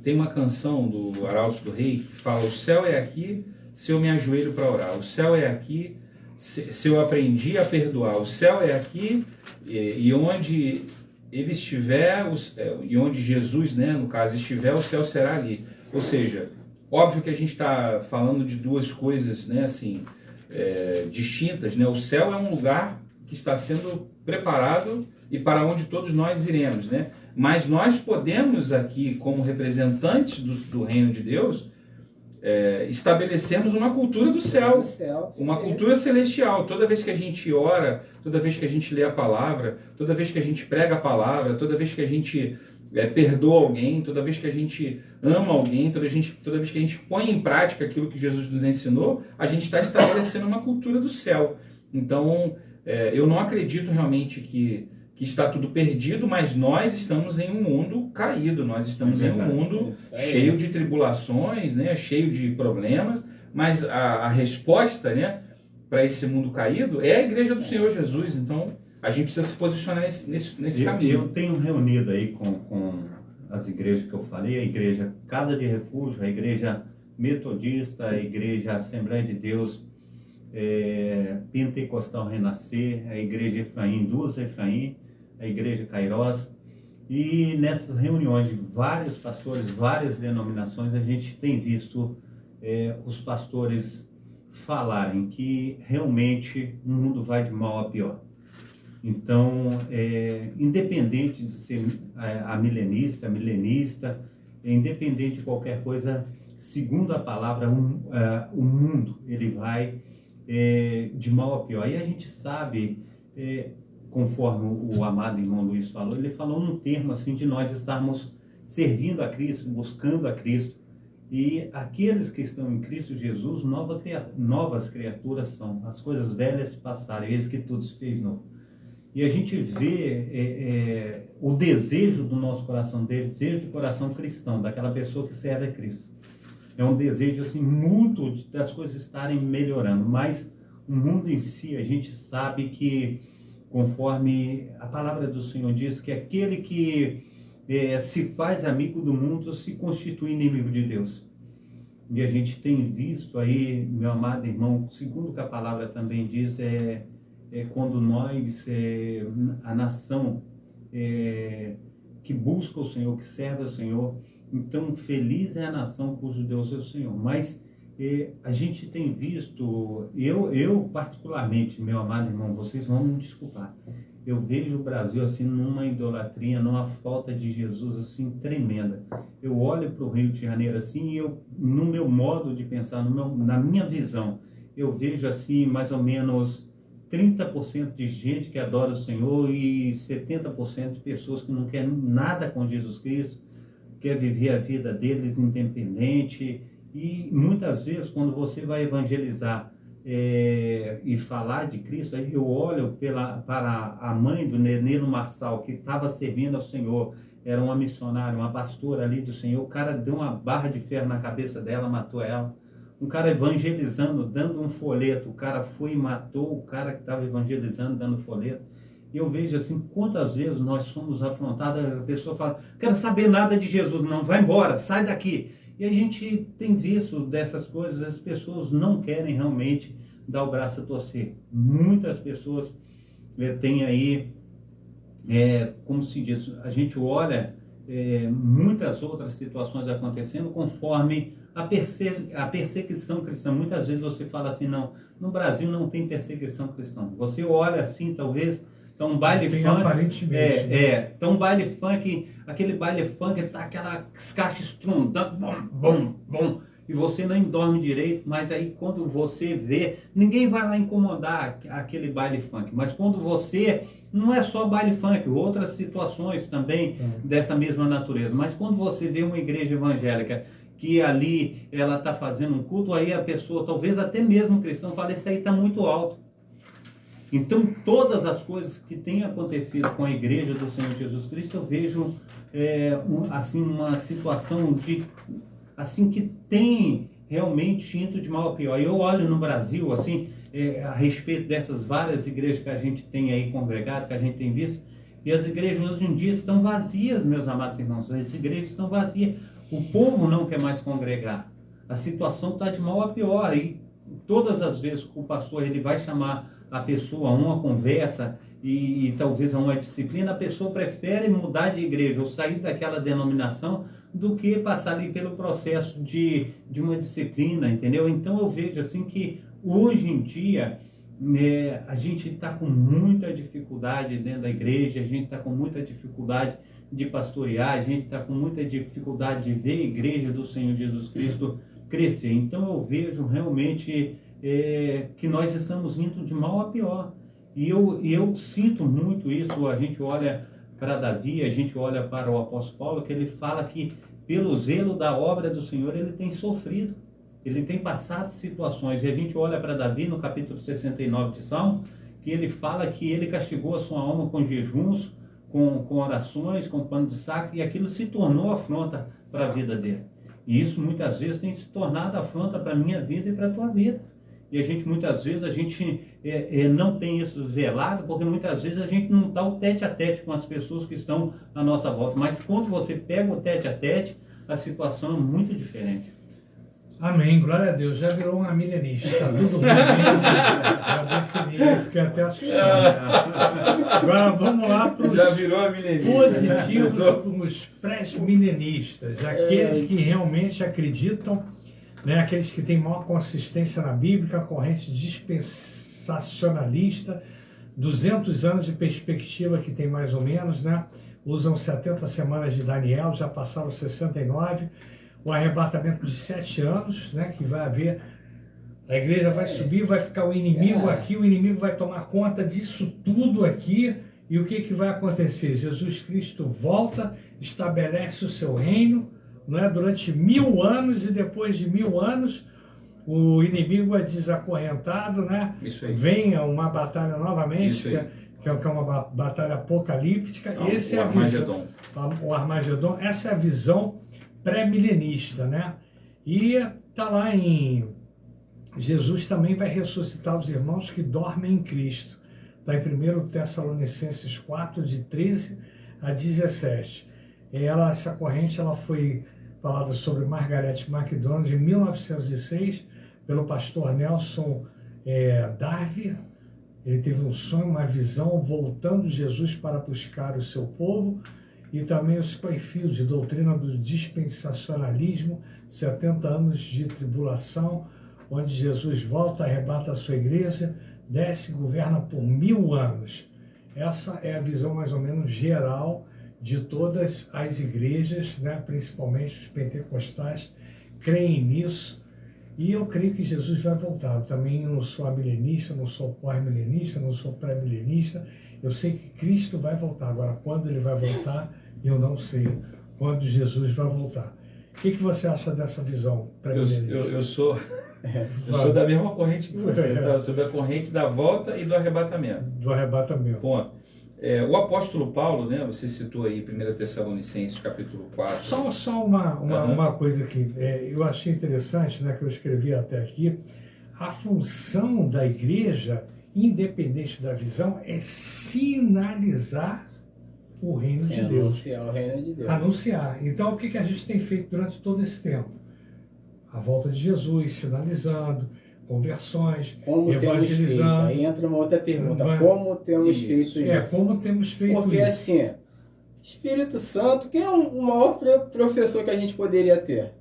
Tem uma canção do Arauto do Rei que fala, o céu é aqui se eu me ajoelho para orar, o céu é aqui se eu aprendi a perdoar, o céu é aqui e onde ele estiver, e onde Jesus, né, no caso, estiver, o céu será ali. Ou seja, óbvio que a gente está falando de duas coisas, né, assim, distintas, né? O céu é um lugar que está sendo preparado e para onde todos nós iremos, né? Mas nós podemos aqui, como representantes do reino de Deus, estabelecermos uma cultura do céu, uma cultura celestial. Toda vez que a gente ora, toda vez que a gente lê a palavra, toda vez que a gente prega a palavra, toda vez que a gente perdoa alguém, toda vez que a gente ama alguém, toda vez que a gente põe em prática aquilo que Jesus nos ensinou, a gente está estabelecendo uma cultura do céu. Então, eu não acredito realmente que está tudo perdido, mas nós estamos em um mundo caído, nós estamos em um mundo cheio de tribulações, né, cheio de problemas, mas a resposta, né, para esse mundo caído é a igreja do Senhor Jesus. Então, a gente precisa se posicionar nesse caminho. Eu tenho reunido aí com as igrejas que eu falei, a igreja Casa de Refúgio, a igreja Metodista, a igreja Assembleia de Deus, Pentecostal Renascer, a igreja Efraim, Duas Efraim, a igreja Kairos, e nessas reuniões de vários pastores, várias denominações, a gente tem visto os pastores falarem que realmente o mundo vai de mal a pior. Então, independente de ser milenista, independente de qualquer coisa, segundo a palavra, o mundo ele vai de mal a pior. E a gente sabe, conforme o amado irmão Luiz falou, ele falou num termo assim de nós estarmos servindo a Cristo, buscando a Cristo. E aqueles que estão em Cristo Jesus, novas criaturas são. As coisas velhas passaram, eis que tudo se fez novo. E a gente vê o desejo do nosso coração, desejo de coração cristão, daquela pessoa que serve a Cristo. É um desejo assim mútuo das coisas estarem melhorando, mas o mundo em si, a gente sabe que, conforme a palavra do Senhor diz, que aquele que se faz amigo do mundo se constitui inimigo de Deus. E a gente tem visto aí, meu amado irmão, segundo que a palavra também diz, quando nós, a nação que busca o Senhor, que serve ao Senhor, então feliz é a nação cujo Deus é o Senhor. Mas a gente tem visto, eu particularmente, meu amado irmão, vocês vão me desculpar, eu vejo o Brasil assim numa idolatria, numa falta de Jesus assim tremenda. Eu olho para o Rio de Janeiro assim e no meu modo de pensar, na minha visão, eu vejo assim mais ou menos 30% de gente que adora o Senhor e 70% de pessoas que não querem nada com Jesus Cristo, quer viver a vida deles independente. E muitas vezes, quando você vai evangelizar e falar de Cristo, eu olho para a mãe do Nenê Marçal, que estava servindo ao Senhor, era uma missionária, uma pastora ali do Senhor, o cara deu uma barra de ferro na cabeça dela, matou ela. Um cara evangelizando, dando um folheto, o cara foi e matou o cara que estava evangelizando, dando folheto. E eu vejo assim, quantas vezes nós somos afrontados, a pessoa fala, quero saber nada de Jesus, não, vai embora, sai daqui. E a gente tem visto dessas coisas, as pessoas não querem realmente dar o braço a torcer. Muitas pessoas têm aí, como se diz, a gente olha muitas outras situações acontecendo conforme a perseguição cristã. Muitas vezes você fala assim, não, no Brasil não tem perseguição cristã. Você olha assim, talvez, tá um baile funk, aparentemente. Tá um baile funk, aquele baile funk tá aquelas caixas estrondando, bom, bom, bom, e você nem dorme direito, mas aí quando você vê, ninguém vai lá incomodar aquele baile funk, mas quando você, não é só baile funk, outras situações também dessa mesma natureza, mas quando você vê uma igreja evangélica que ali ela está fazendo um culto, aí a pessoa, talvez até mesmo cristão, fala, isso aí está muito alto. Então, todas as coisas que têm acontecido com a igreja do Senhor Jesus Cristo, eu vejo assim, uma situação de, assim, que tem realmente indo de mal a pior. Eu olho no Brasil, assim, a respeito dessas várias igrejas que a gente tem aí congregado, que a gente tem visto, e as igrejas hoje em dia estão vazias, meus amados irmãos, as igrejas estão vazias. O povo não quer mais congregar. A situação está de mal a pior. E todas as vezes que o pastor ele vai chamar a pessoa a uma conversa e talvez a uma disciplina, a pessoa prefere mudar de igreja ou sair daquela denominação do que passar ali pelo processo de uma disciplina, entendeu? Então eu vejo assim que hoje em dia a gente está com muita dificuldade dentro da igreja, a gente está com muita dificuldade de pastorear, a gente está com muita dificuldade de ver a igreja do Senhor Jesus Cristo crescer. Então eu vejo realmente que nós estamos indo de mal a pior. E eu sinto muito isso. A gente olha para Davi, a gente olha para o apóstolo Paulo, que ele fala que pelo zelo da obra do Senhor ele tem sofrido, ele tem passado situações. E a gente olha para Davi no capítulo 69 de Salmo, que ele fala que ele castigou a sua alma com jejuns, com orações, com pano de saco, e aquilo se tornou afronta para a vida dele. E isso muitas vezes tem se tornado afronta para a minha vida e para a tua vida. E muitas vezes a gente não tem isso velado, porque muitas vezes a gente não dá o tete a tete com as pessoas que estão à nossa volta. Mas quando você pega o tete a tete, a situação é muito diferente. Amém, glória a Deus. Já virou uma milenista, está tudo bem. Já defini, fiquei até assustado. Agora vamos lá para os positivos, os pré-milenistas, aqueles que realmente acreditam, né, aqueles que têm maior consistência na Bíblia, a corrente dispensacionalista, 200 anos de perspectiva que tem mais ou menos, né? Usam 70 semanas de Daniel, já passaram 69, o arrebatamento de 7 anos, né, que vai haver, a igreja vai subir, vai ficar o inimigo aqui, o inimigo vai tomar conta disso tudo aqui, e o que vai acontecer? Jesus Cristo volta, estabelece o seu reino, não é? Durante 1000 anos, e depois de 1000 anos, o inimigo é desacorrentado, né? Vem uma batalha novamente, que é uma batalha apocalíptica. Esse é a visão, o Armagedon, essa é a visão pré-milenista, né? E está lá em Jesus também vai ressuscitar os irmãos que dormem em Cristo. Está em 1 Tessalonicenses 4, de 13 a 17. Essa corrente ela foi falada sobre Margaret MacDonald em 1906 pelo pastor Nelson Darby. Ele teve um sonho, uma visão, voltando Jesus para buscar o seu povo. E também os Clayfield, doutrina do dispensacionalismo, 70 anos de tribulação, onde Jesus volta, arrebata a sua igreja, desce e governa por 1000 anos. Essa é a visão mais ou menos geral de todas as igrejas, né? Principalmente os pentecostais, creem nisso. E eu creio que Jesus vai voltar. Eu também não sou amilenista, não sou pós-milenista, não sou pré-milenista. Eu sei que Cristo vai voltar. Agora, quando ele vai voltar, eu não sei. Quando Jesus vai voltar. O que você acha dessa visão pré-milenista? Eu sou da mesma corrente que você. Tá? Eu sou da corrente da volta e do arrebatamento. Do arrebatamento. Bom, o apóstolo Paulo, né, você citou aí 1 Tessalonicenses, capítulo 4. Só uma coisa aqui. Eu achei interessante, né, que eu escrevi até aqui. A função da igreja, independente da visão, é sinalizar o reino de Deus. Anunciar o reino de Deus. Anunciar. Então, o que a gente tem feito durante todo esse tempo? A volta de Jesus, sinalizando, conversões, como evangelizando. Aí entra uma outra pergunta. Como temos feito isso? Como temos feito isso? Porque assim, Espírito Santo, quem é o maior professor que a gente poderia ter?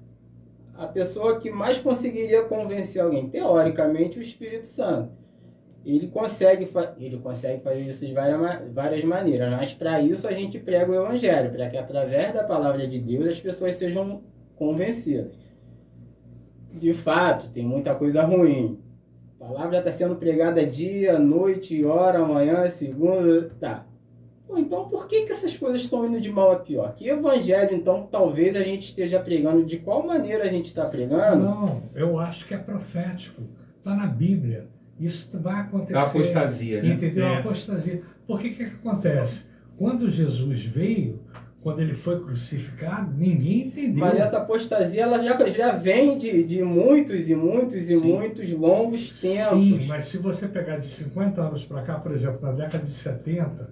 A pessoa que mais conseguiria convencer alguém, teoricamente, o Espírito Santo. Ele consegue fazer isso de várias maneiras, mas para isso a gente prega o Evangelho, para que através da palavra de Deus as pessoas sejam convencidas. De fato, tem muita coisa ruim. A palavra está sendo pregada dia, noite, hora, amanhã, segunda, tá. Pô, então por que essas coisas estão indo de mal a pior? Que evangelho, então, talvez a gente esteja pregando? De qual maneira a gente está pregando? Não, eu acho que é profético. Está na Bíblia. Isso vai acontecer. A apostasia, né? Entendeu? A apostasia. Por que acontece? Quando Jesus veio, quando ele foi crucificado, ninguém entendeu. Mas essa apostasia ela já vem de muitos longos tempos. Sim, mas se você pegar de 50 anos para cá, por exemplo, na década de 70...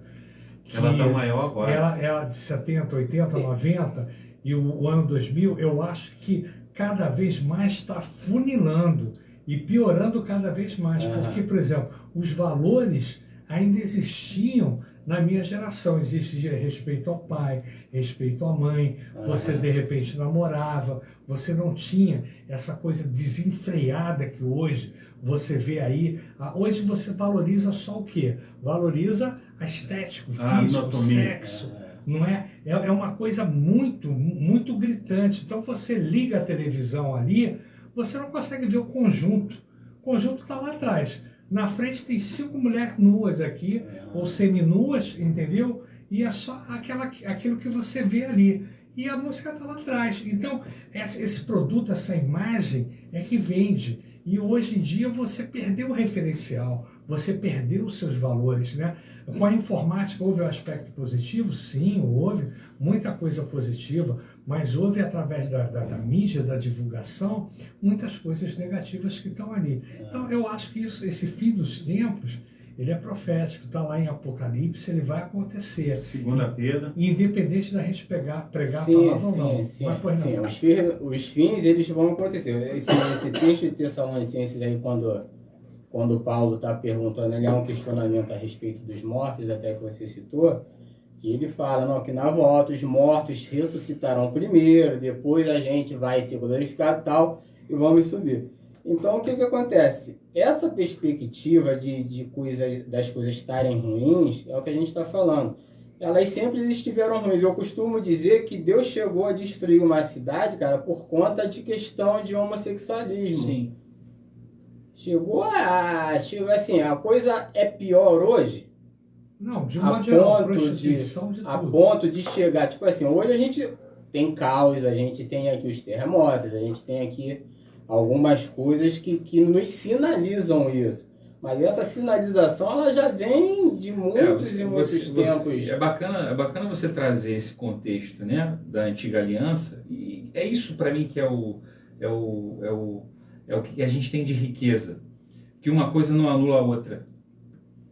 Ela está maior agora. Ela de 70, 80, 90 e o ano 2000, eu acho que cada vez mais está funilando e piorando cada vez mais. Porque, por exemplo, os valores ainda existiam na minha geração. Existia respeito ao pai, respeito à mãe, você de repente namorava, você não tinha essa coisa desenfreada que hoje você vê aí. Hoje você valoriza só o quê? Valoriza a estética, o físico, o sexo, não é? É uma coisa muito, muito gritante. Então você liga a televisão ali, você não consegue ver o conjunto. O conjunto está lá atrás. Na frente tem 5 mulheres nuas aqui, ou seminuas, entendeu? E é só aquilo que você vê ali. E a música está lá atrás. Então, esse produto, essa imagem é que vende. E hoje em dia você perdeu o referencial, você perdeu os seus valores, né? Com a informática houve um aspecto positivo? Sim, houve muita coisa positiva, mas houve através da mídia, da divulgação, muitas coisas negativas que estão ali. Então eu acho que esse fim dos tempos, ele é profético, está lá em Apocalipse, ele vai acontecer. Segunda Pedro. Independente da gente pregar a palavra ou não. Sim, mas, pois não. os fins, eles vão acontecer. Esse texto de Tessalonicenses aí, quando Paulo está perguntando, ele é um questionamento a respeito dos mortos, até que você citou, que ele fala, não, que na volta os mortos ressuscitarão primeiro, depois a gente vai ser glorificado e tal, e vamos subir. Então, o que acontece? Essa perspectiva das coisas estarem ruins, é o que a gente está falando. Elas sempre estiveram ruins. Eu costumo dizer que Deus chegou a destruir uma cidade, cara, por conta de questão de homossexualismo. Sim. Chegou assim, a coisa é pior hoje. Não, de modo geral, prostituição de tudo. A ponto de chegar, tipo assim, hoje a gente tem caos, a gente tem aqui os terremotos, a gente tem aqui algumas coisas que nos sinalizam isso. Mas essa sinalização, ela já vem de muitos tempos. É bacana você trazer esse contexto, né, da antiga aliança, e é isso para mim que é o que a gente tem de riqueza, que uma coisa não anula a outra,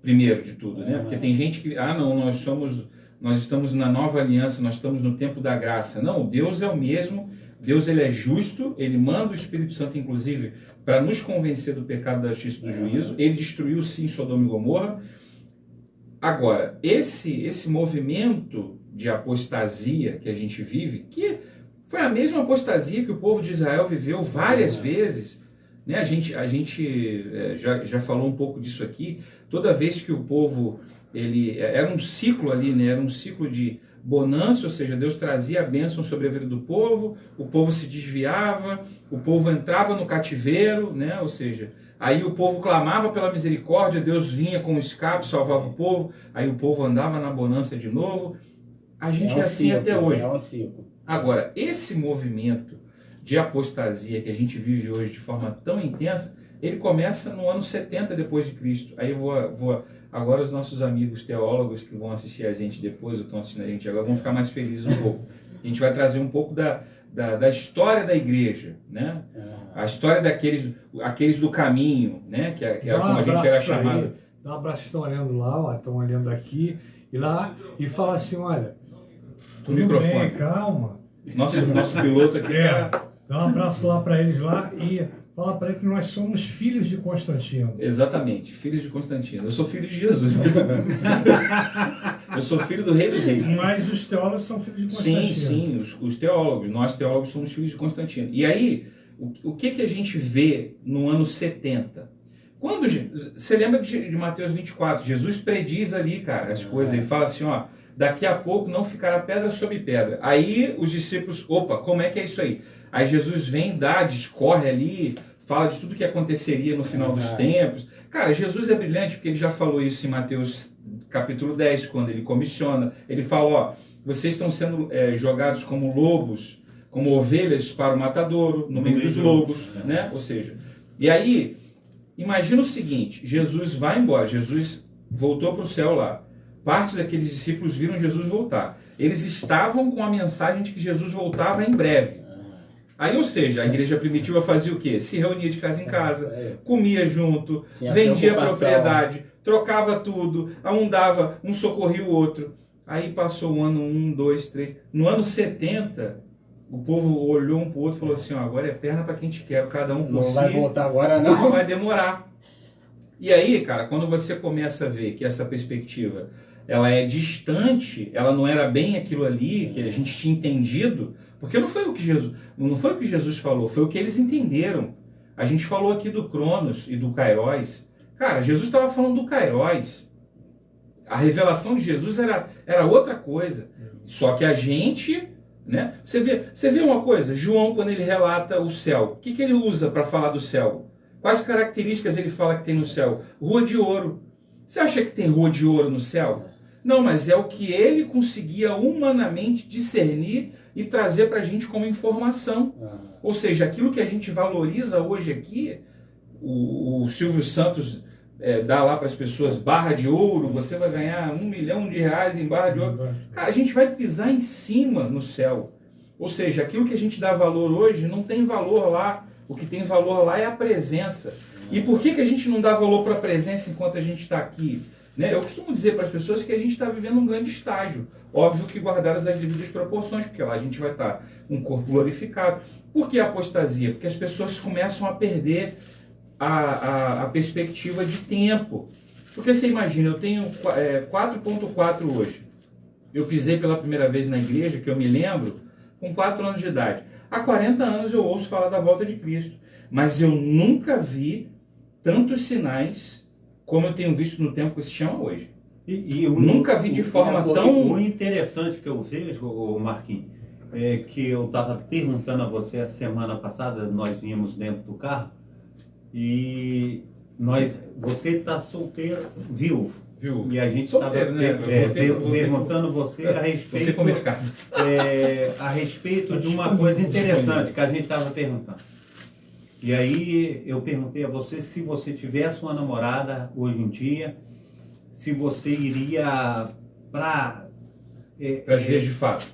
primeiro de tudo, né? Porque tem gente que, não, nós estamos na nova aliança, nós estamos no tempo da graça. Não, Deus é o mesmo, Deus ele é justo, ele manda o Espírito Santo, inclusive, para nos convencer do pecado, da justiça e do juízo. Ele destruiu, sim, Sodoma e Gomorra. Agora, esse movimento de apostasia que a gente vive, que foi a mesma apostasia que o povo de Israel viveu várias vezes, né? A gente já falou um pouco disso aqui. Toda vez que o povo, era um ciclo ali, né? Era um ciclo de bonança, ou seja, Deus trazia a bênção sobre a vida do povo, o povo se desviava, o povo entrava no cativeiro, né? Ou seja, aí o povo clamava pela misericórdia, Deus vinha com o escape, salvava o povo, aí o povo andava na bonança de novo. A gente é assim ciclo, até hoje. É um ciclo. Agora, esse movimento de apostasia que a gente vive hoje de forma tão intensa, ele começa no ano 70 depois de Cristo. Aí agora os nossos amigos teólogos que vão assistir a gente depois, ou estão assistindo a gente agora, vão ficar mais felizes um pouco. A gente vai trazer um pouco da história da igreja, né? A história aqueles do caminho, né? Que era como a gente era chamado. Dá um abraço, estão olhando lá, ó, estão olhando aqui, e fala assim, olha, tudo bem, calma. Nosso piloto aqui. Dá um abraço lá para eles lá e fala para eles que nós somos filhos de Constantino. Exatamente, filhos de Constantino. Eu sou filho de Jesus. Eu sou filho do Rei dos Reis. Mas os teólogos são filhos de Constantino. Sim, os teólogos. Nós teólogos somos filhos de Constantino. E aí, o que a gente vê no ano 70? Quando você lembra de Mateus 24? Jesus prediz ali, cara, as coisas. Ele fala assim, ó, daqui a pouco não ficará pedra sobre pedra. Aí os discípulos, opa, como é que é isso aí? Aí Jesus vem, discorre ali, fala de tudo que aconteceria no final dos tempos. Cara, Jesus é brilhante porque ele já falou isso em Mateus capítulo 10, quando ele comissiona. Ele fala, ó, vocês estão sendo jogados como lobos, como ovelhas para o matadouro, no meio dos lobos, né? Ou seja, e aí, imagina o seguinte, Jesus vai embora, Jesus voltou para o céu lá. Parte daqueles discípulos viram Jesus voltar. Eles estavam com a mensagem de que Jesus voltava em breve. Aí, ou seja, a igreja primitiva fazia o quê? Se reunia de casa em casa, comia junto, vendia propriedade, trocava tudo, um socorria o outro. Aí passou o ano 1, 2, 3. No ano 70, o povo olhou um para o outro e falou assim, ó, agora é perna para quem te quer, cada um por si. Não vai voltar agora não. Não vai demorar. E aí, cara, quando você começa a ver que essa perspectiva ela é distante, ela não era bem aquilo ali que a gente tinha entendido, porque não foi o que Jesus falou, foi o que eles entenderam. A gente falou aqui do Cronos e do Kairos. Cara, Jesus estava falando do Kairos. A revelação de Jesus era outra coisa. Só que a gente, né? Você vê uma coisa, João, quando ele relata o céu, o que ele usa para falar do céu? Quais características ele fala que tem no céu? Rua de ouro. Você acha que tem rua de ouro no céu? Não, mas é o que ele conseguia humanamente discernir e trazer para a gente como informação. Ou seja, aquilo que a gente valoriza hoje aqui, o Silvio Santos dá lá para as pessoas barra de ouro, você vai ganhar R$1 milhão em barra de ouro. Cara, a gente vai pisar em cima no céu. Ou seja, aquilo que a gente dá valor hoje não tem valor lá. O que tem valor lá é a presença. E por que a gente não dá valor para a presença enquanto a gente está aqui? Né? Eu costumo dizer para as pessoas que a gente está vivendo um grande estágio. Óbvio que guardadas as devidas proporções, porque lá a gente vai estar com um corpo glorificado. Por que a apostasia? Porque as pessoas começam a perder a perspectiva de tempo. Porque você imagina, eu tenho 4.4 hoje. Eu pisei pela primeira vez na igreja, que eu me lembro, com 4 anos de idade. Há 40 anos eu ouço falar da volta de Cristo. Mas eu nunca vi tantos sinais como eu tenho visto no tempo que se chama hoje. Eu nunca vi de forma tão... O interessante que eu vejo, Marquinhos, é que eu estava perguntando a você a semana passada, nós vínhamos dentro do carro, e você está solteiro, viúvo. E a gente estava perguntando você a respeito, a respeito de uma coisa interessante que a gente estava perguntando. E aí eu perguntei a você se você tivesse uma namorada hoje em dia, se você iria para as vias de fato.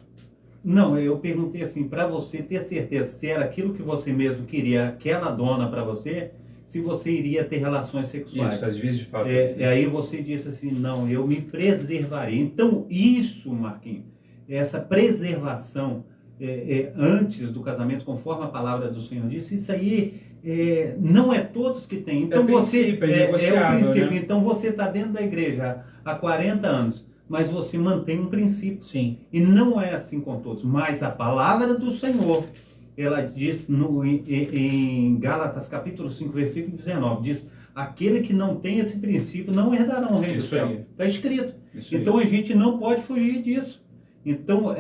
Não, eu perguntei assim, para você ter certeza se era aquilo que você mesmo queria, aquela dona para você, se você iria ter relações sexuais. Isso, às vezes de fato. Aí você disse assim, não, eu me preservarei. Então isso, Marquinhos, essa preservação antes do casamento, conforme a palavra do Senhor disse, isso aí não é todos que têm. Então você negociável, o princípio. Né? Então você está dentro da igreja há 40 anos, mas você mantém um princípio. Sim. E não é assim com todos. Mas a palavra do Senhor, ela diz em Gálatas capítulo 5, versículo 19, diz: aquele que não tem esse princípio não herdará o reino do céu. Está escrito. Então a gente não pode fugir disso. Então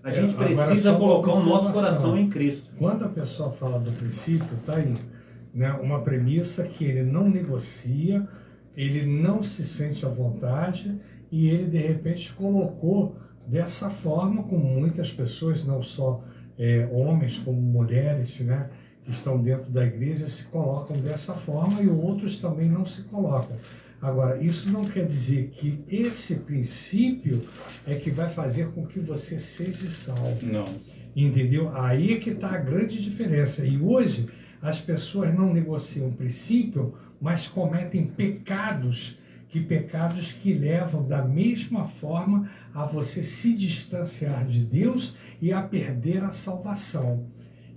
a gente precisa colocar o nosso coração em Cristo. Quando a pessoa fala do princípio, está aí, né, uma premissa que ele não negocia, ele não se sente à vontade e ele de repente colocou dessa forma, como muitas pessoas, não só homens como mulheres, né, que estão dentro da igreja se colocam dessa forma e outros também não se colocam. Agora, isso não quer dizer que esse princípio é que vai fazer com que você seja salvo. Não. Entendeu? Aí é que está a grande diferença. E hoje as pessoas não negociam o princípio, mas cometem pecados que levam da mesma forma a você se distanciar de Deus e a perder a salvação.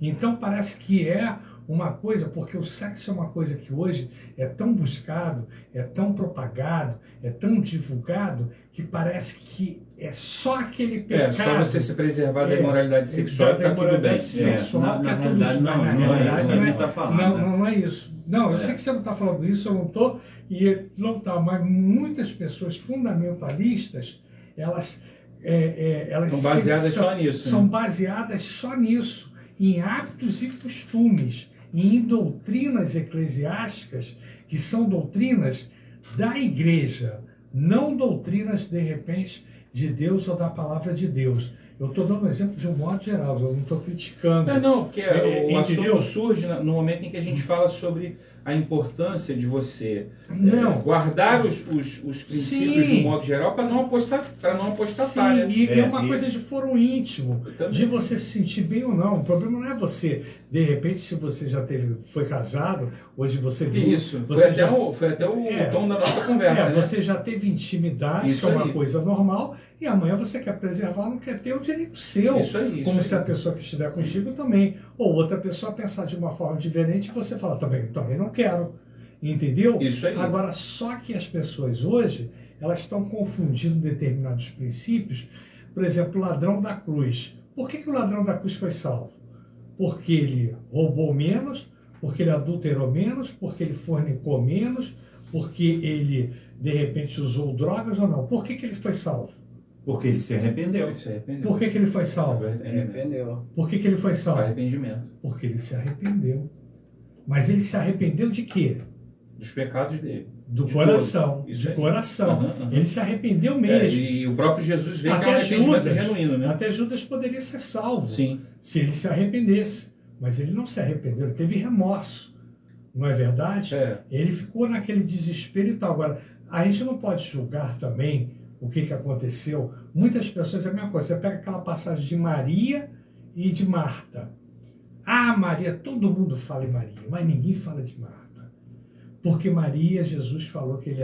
Então parece que é uma coisa, porque o sexo é uma coisa que hoje é tão buscado, é tão propagado, é tão divulgado, que parece que é só aquele pecado. Só você se preservar da imoralidade sexual e está tudo bem. Na realidade, não é isso. Não, eu sei que você não está falando isso, eu não estou, e não está, mas muitas pessoas fundamentalistas, elas são baseadas só nisso. São baseadas só nisso, em hábitos e costumes, e em doutrinas eclesiásticas, que são doutrinas da igreja, não doutrinas, de repente, de Deus ou da palavra de Deus. Eu estou dando um exemplo de um modo geral, eu não estou criticando. Não, porque o assunto surge no momento em que a gente fala sobre a importância de você guardar os princípios de um modo geral para não apostatar. E é uma coisa de foro íntimo, de você se sentir bem ou não. O problema não é você, de repente, se você já foi casado, hoje você viu... Isso, foi até o tom da nossa conversa. Você já teve intimidade, isso é uma coisa normal, e amanhã você quer preservar, não quer ter o direito seu. Como se a pessoa que estiver contigo também, ou outra pessoa pensar de uma forma diferente, e você fala, também não quero. Entendeu? Isso aí. Agora, só que as pessoas hoje, elas estão confundindo determinados princípios. Por exemplo, o ladrão da cruz. Por que o ladrão da cruz foi salvo? Porque ele roubou menos, porque ele adulterou menos, porque ele fornicou menos, porque ele, de repente, usou drogas ou não. Por que ele foi salvo? Porque ele se arrependeu. Ele se arrependeu. Por que ele foi salvo? Arrependeu. Por que ele foi salvo? Arrependimento. Porque ele se arrependeu. Mas ele se arrependeu de quê? Dos pecados dele. Do De coração. todos. Isso De aí. coração. Uhum. Ele se arrependeu mesmo. E o próprio Jesus veio com Até arrependimento Judas, genuíno, né? até Judas poderia ser salvo. Sim. Se ele se arrependesse. Mas ele não se arrependeu, ele teve remorso. Não é verdade? É. Ele ficou naquele desespero e tal. Agora, a gente não pode julgar também o que aconteceu. Muitas pessoas, é a mesma coisa. Você pega aquela passagem de Maria e de Marta. Ah, Maria, todo mundo fala em Maria, mas ninguém fala de Marta. Porque Maria, Jesus falou que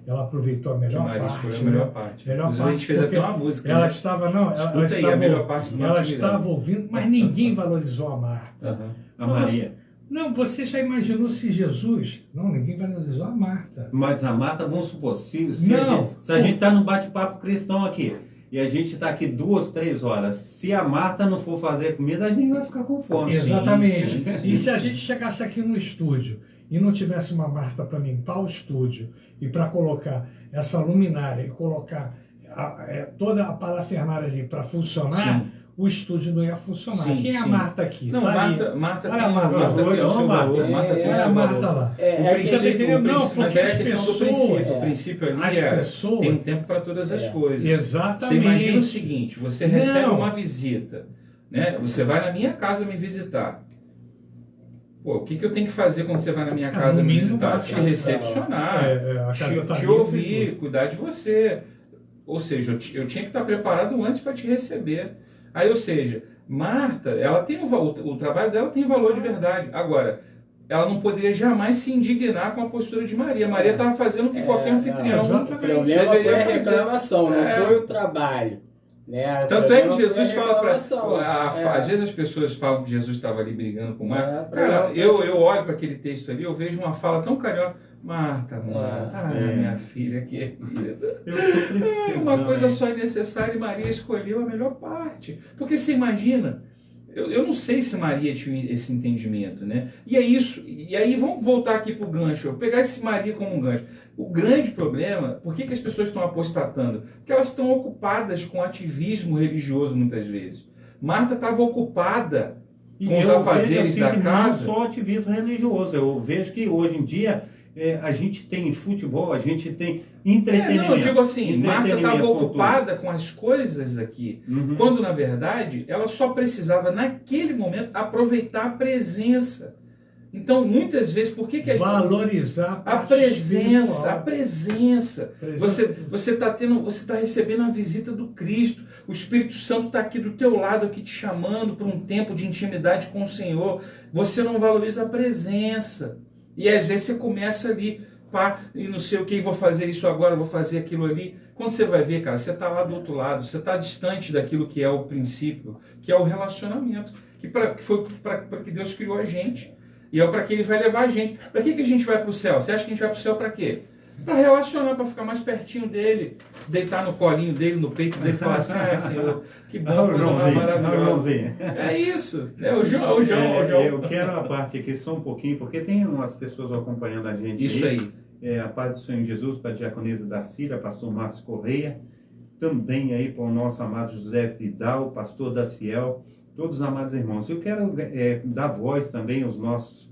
ela aproveitou a melhor Maria parte. escolheu a melhor parte. Melhor Inclusive, parte, a gente fez porque até uma música. Ela né? estava, não, ela Escuta aí, estava, a melhor parte do ela Marta estava Miranda. ouvindo, mas ninguém valorizou a Marta. Uhum. A Maria. Não, você já imaginou se Jesus... Não, ninguém valorizou a Marta. Mas a Marta, vamos supor, se Não. a gente está num bate-papo cristão aqui, e a gente está aqui 2, 3 horas, se a Marta não for fazer comida, a gente vai ficar com fome. Exatamente. sim, sim. E se a gente chegasse aqui no estúdio e não tivesse uma Marta para limpar o estúdio e para colocar essa luminária e colocar toda a parafernália ali para funcionar, Sim. o estúdio não ia funcionar. Sim, Quem é a sim. Marta aqui? Não, Tá ali. Marta Olha tem a Marta. Marta tem o seu valor. Marta tem o Olha a seu Marta valor. lá. O princípio, Não, mas porque é a as questão do pessoas- princípio. O princípio ali as pessoas- tem tempo para todas as coisas. Exatamente. Você imagina o seguinte, você recebe Não. uma visita, né? Você vai na minha casa me visitar. Pô, o que eu tenho que fazer quando você vai na minha casa no me mínimo, visitar? basta Te casar. recepcionar, A casa tá te limpa e ouvir, tudo. cuidar de você. Ou seja, eu tinha que estar preparado antes para te receber. Aí, ou seja, Marta, ela tem o trabalho dela tem valor de verdade. Agora, ela não poderia jamais se indignar com a postura de Maria. Maria estava fazendo o que qualquer anfitrião exatamente. O problema foi deveria a fazer. reclamação, não É. foi o trabalho. Né? O Tanto é que problema Jesus foi a fala para. reclamação. Às vezes as pessoas falam que Jesus estava ali brigando com Marta. É, Cara, problema eu olho para aquele texto ali, eu vejo uma fala tão carinhosa. Marta, minha filha querida. Eu estou precisando. Uma coisa só é necessária e Maria escolheu a melhor parte. Porque você imagina, eu não sei se Maria tinha esse entendimento, né? E é isso. E aí vamos voltar aqui para o gancho. Eu vou pegar esse Maria como um gancho. O grande problema, por que as pessoas estão apostatando? Porque elas estão ocupadas com ativismo religioso muitas vezes. Marta estava ocupada com os afazeres da casa. Não só ativismo religioso. Eu vejo que hoje em dia a gente tem futebol, a gente tem entretenimento. Não, eu digo assim, Marta estava cultura. ocupada com as coisas aqui, quando na verdade ela só precisava naquele momento aproveitar a presença. Então, muitas vezes, por que a gente... Valorizar A parte presença, espiritual. a presença. Você está recebendo a visita do Cristo. O Espírito Santo está aqui do teu lado, aqui te chamando para um tempo de intimidade com o Senhor. Você não valoriza a presença. E às vezes você começa ali, pá, e não sei o que, vou fazer isso agora, vou fazer aquilo ali. Quando você vai ver, cara, você está lá do outro lado, você está distante daquilo que é o princípio, que é o relacionamento, que foi para que Deus criou a gente. E é para que Ele vai levar a gente. Para que a gente vai para o céu? Você acha que a gente vai para o céu para quê? Para relacionar, para ficar mais pertinho dele, deitar no colinho dele, no peito dele e falar assim, Senhor, que bom, coisa mais maravilhosa. É isso. O João. Eu quero a parte aqui só um pouquinho, porque tem umas pessoas acompanhando a gente. Isso aí. A paz do Senhor Jesus, para a diaconisa da Cília, pastor Márcio Correia, também aí para o nosso amado José Vidal, pastor Daciel, todos os amados irmãos. Eu quero dar voz também aos nossos,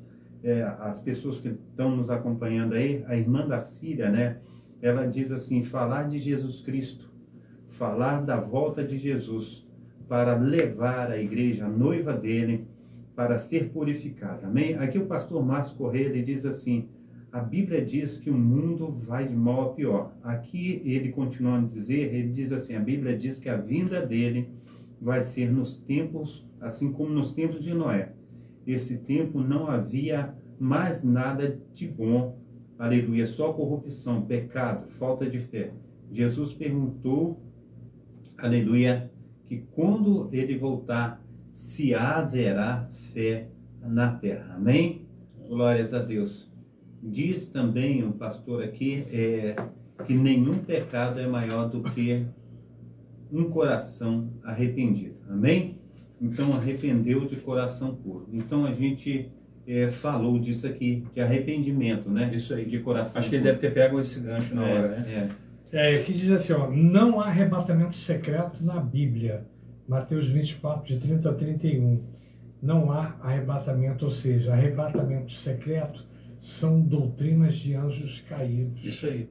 as pessoas que estão nos acompanhando aí. A irmã da Síria, né? Ela diz assim, falar de Jesus Cristo, falar da volta de Jesus, para levar a igreja, a noiva dele, para ser purificada. Amém? Aqui o pastor Márcio Correia, ele diz assim, a Bíblia diz que o mundo vai de mal a pior. Aqui ele continua a dizer, ele diz assim, a Bíblia diz que a vinda dele vai ser nos tempos, assim como nos tempos de Noé. Esse tempo não havia mais nada de bom, aleluia, só corrupção, pecado, falta de fé. Jesus perguntou, aleluia, que quando ele voltar, se haverá fé na terra. Amém? Glórias a Deus. Diz também o pastor aqui que nenhum pecado é maior do que um coração arrependido. Amém? Então, arrependeu de coração puro. Então, a gente falou disso aqui, de arrependimento, né? Isso aí. De coração Acho que ele puro. deve ter pego esse gancho na hora, né? Que diz assim, ó, não há arrebatamento secreto na Bíblia. Mateus 24, de 30 a 31. Não há arrebatamento, ou seja, arrebatamento secreto são doutrinas de anjos caídos. Isso aí.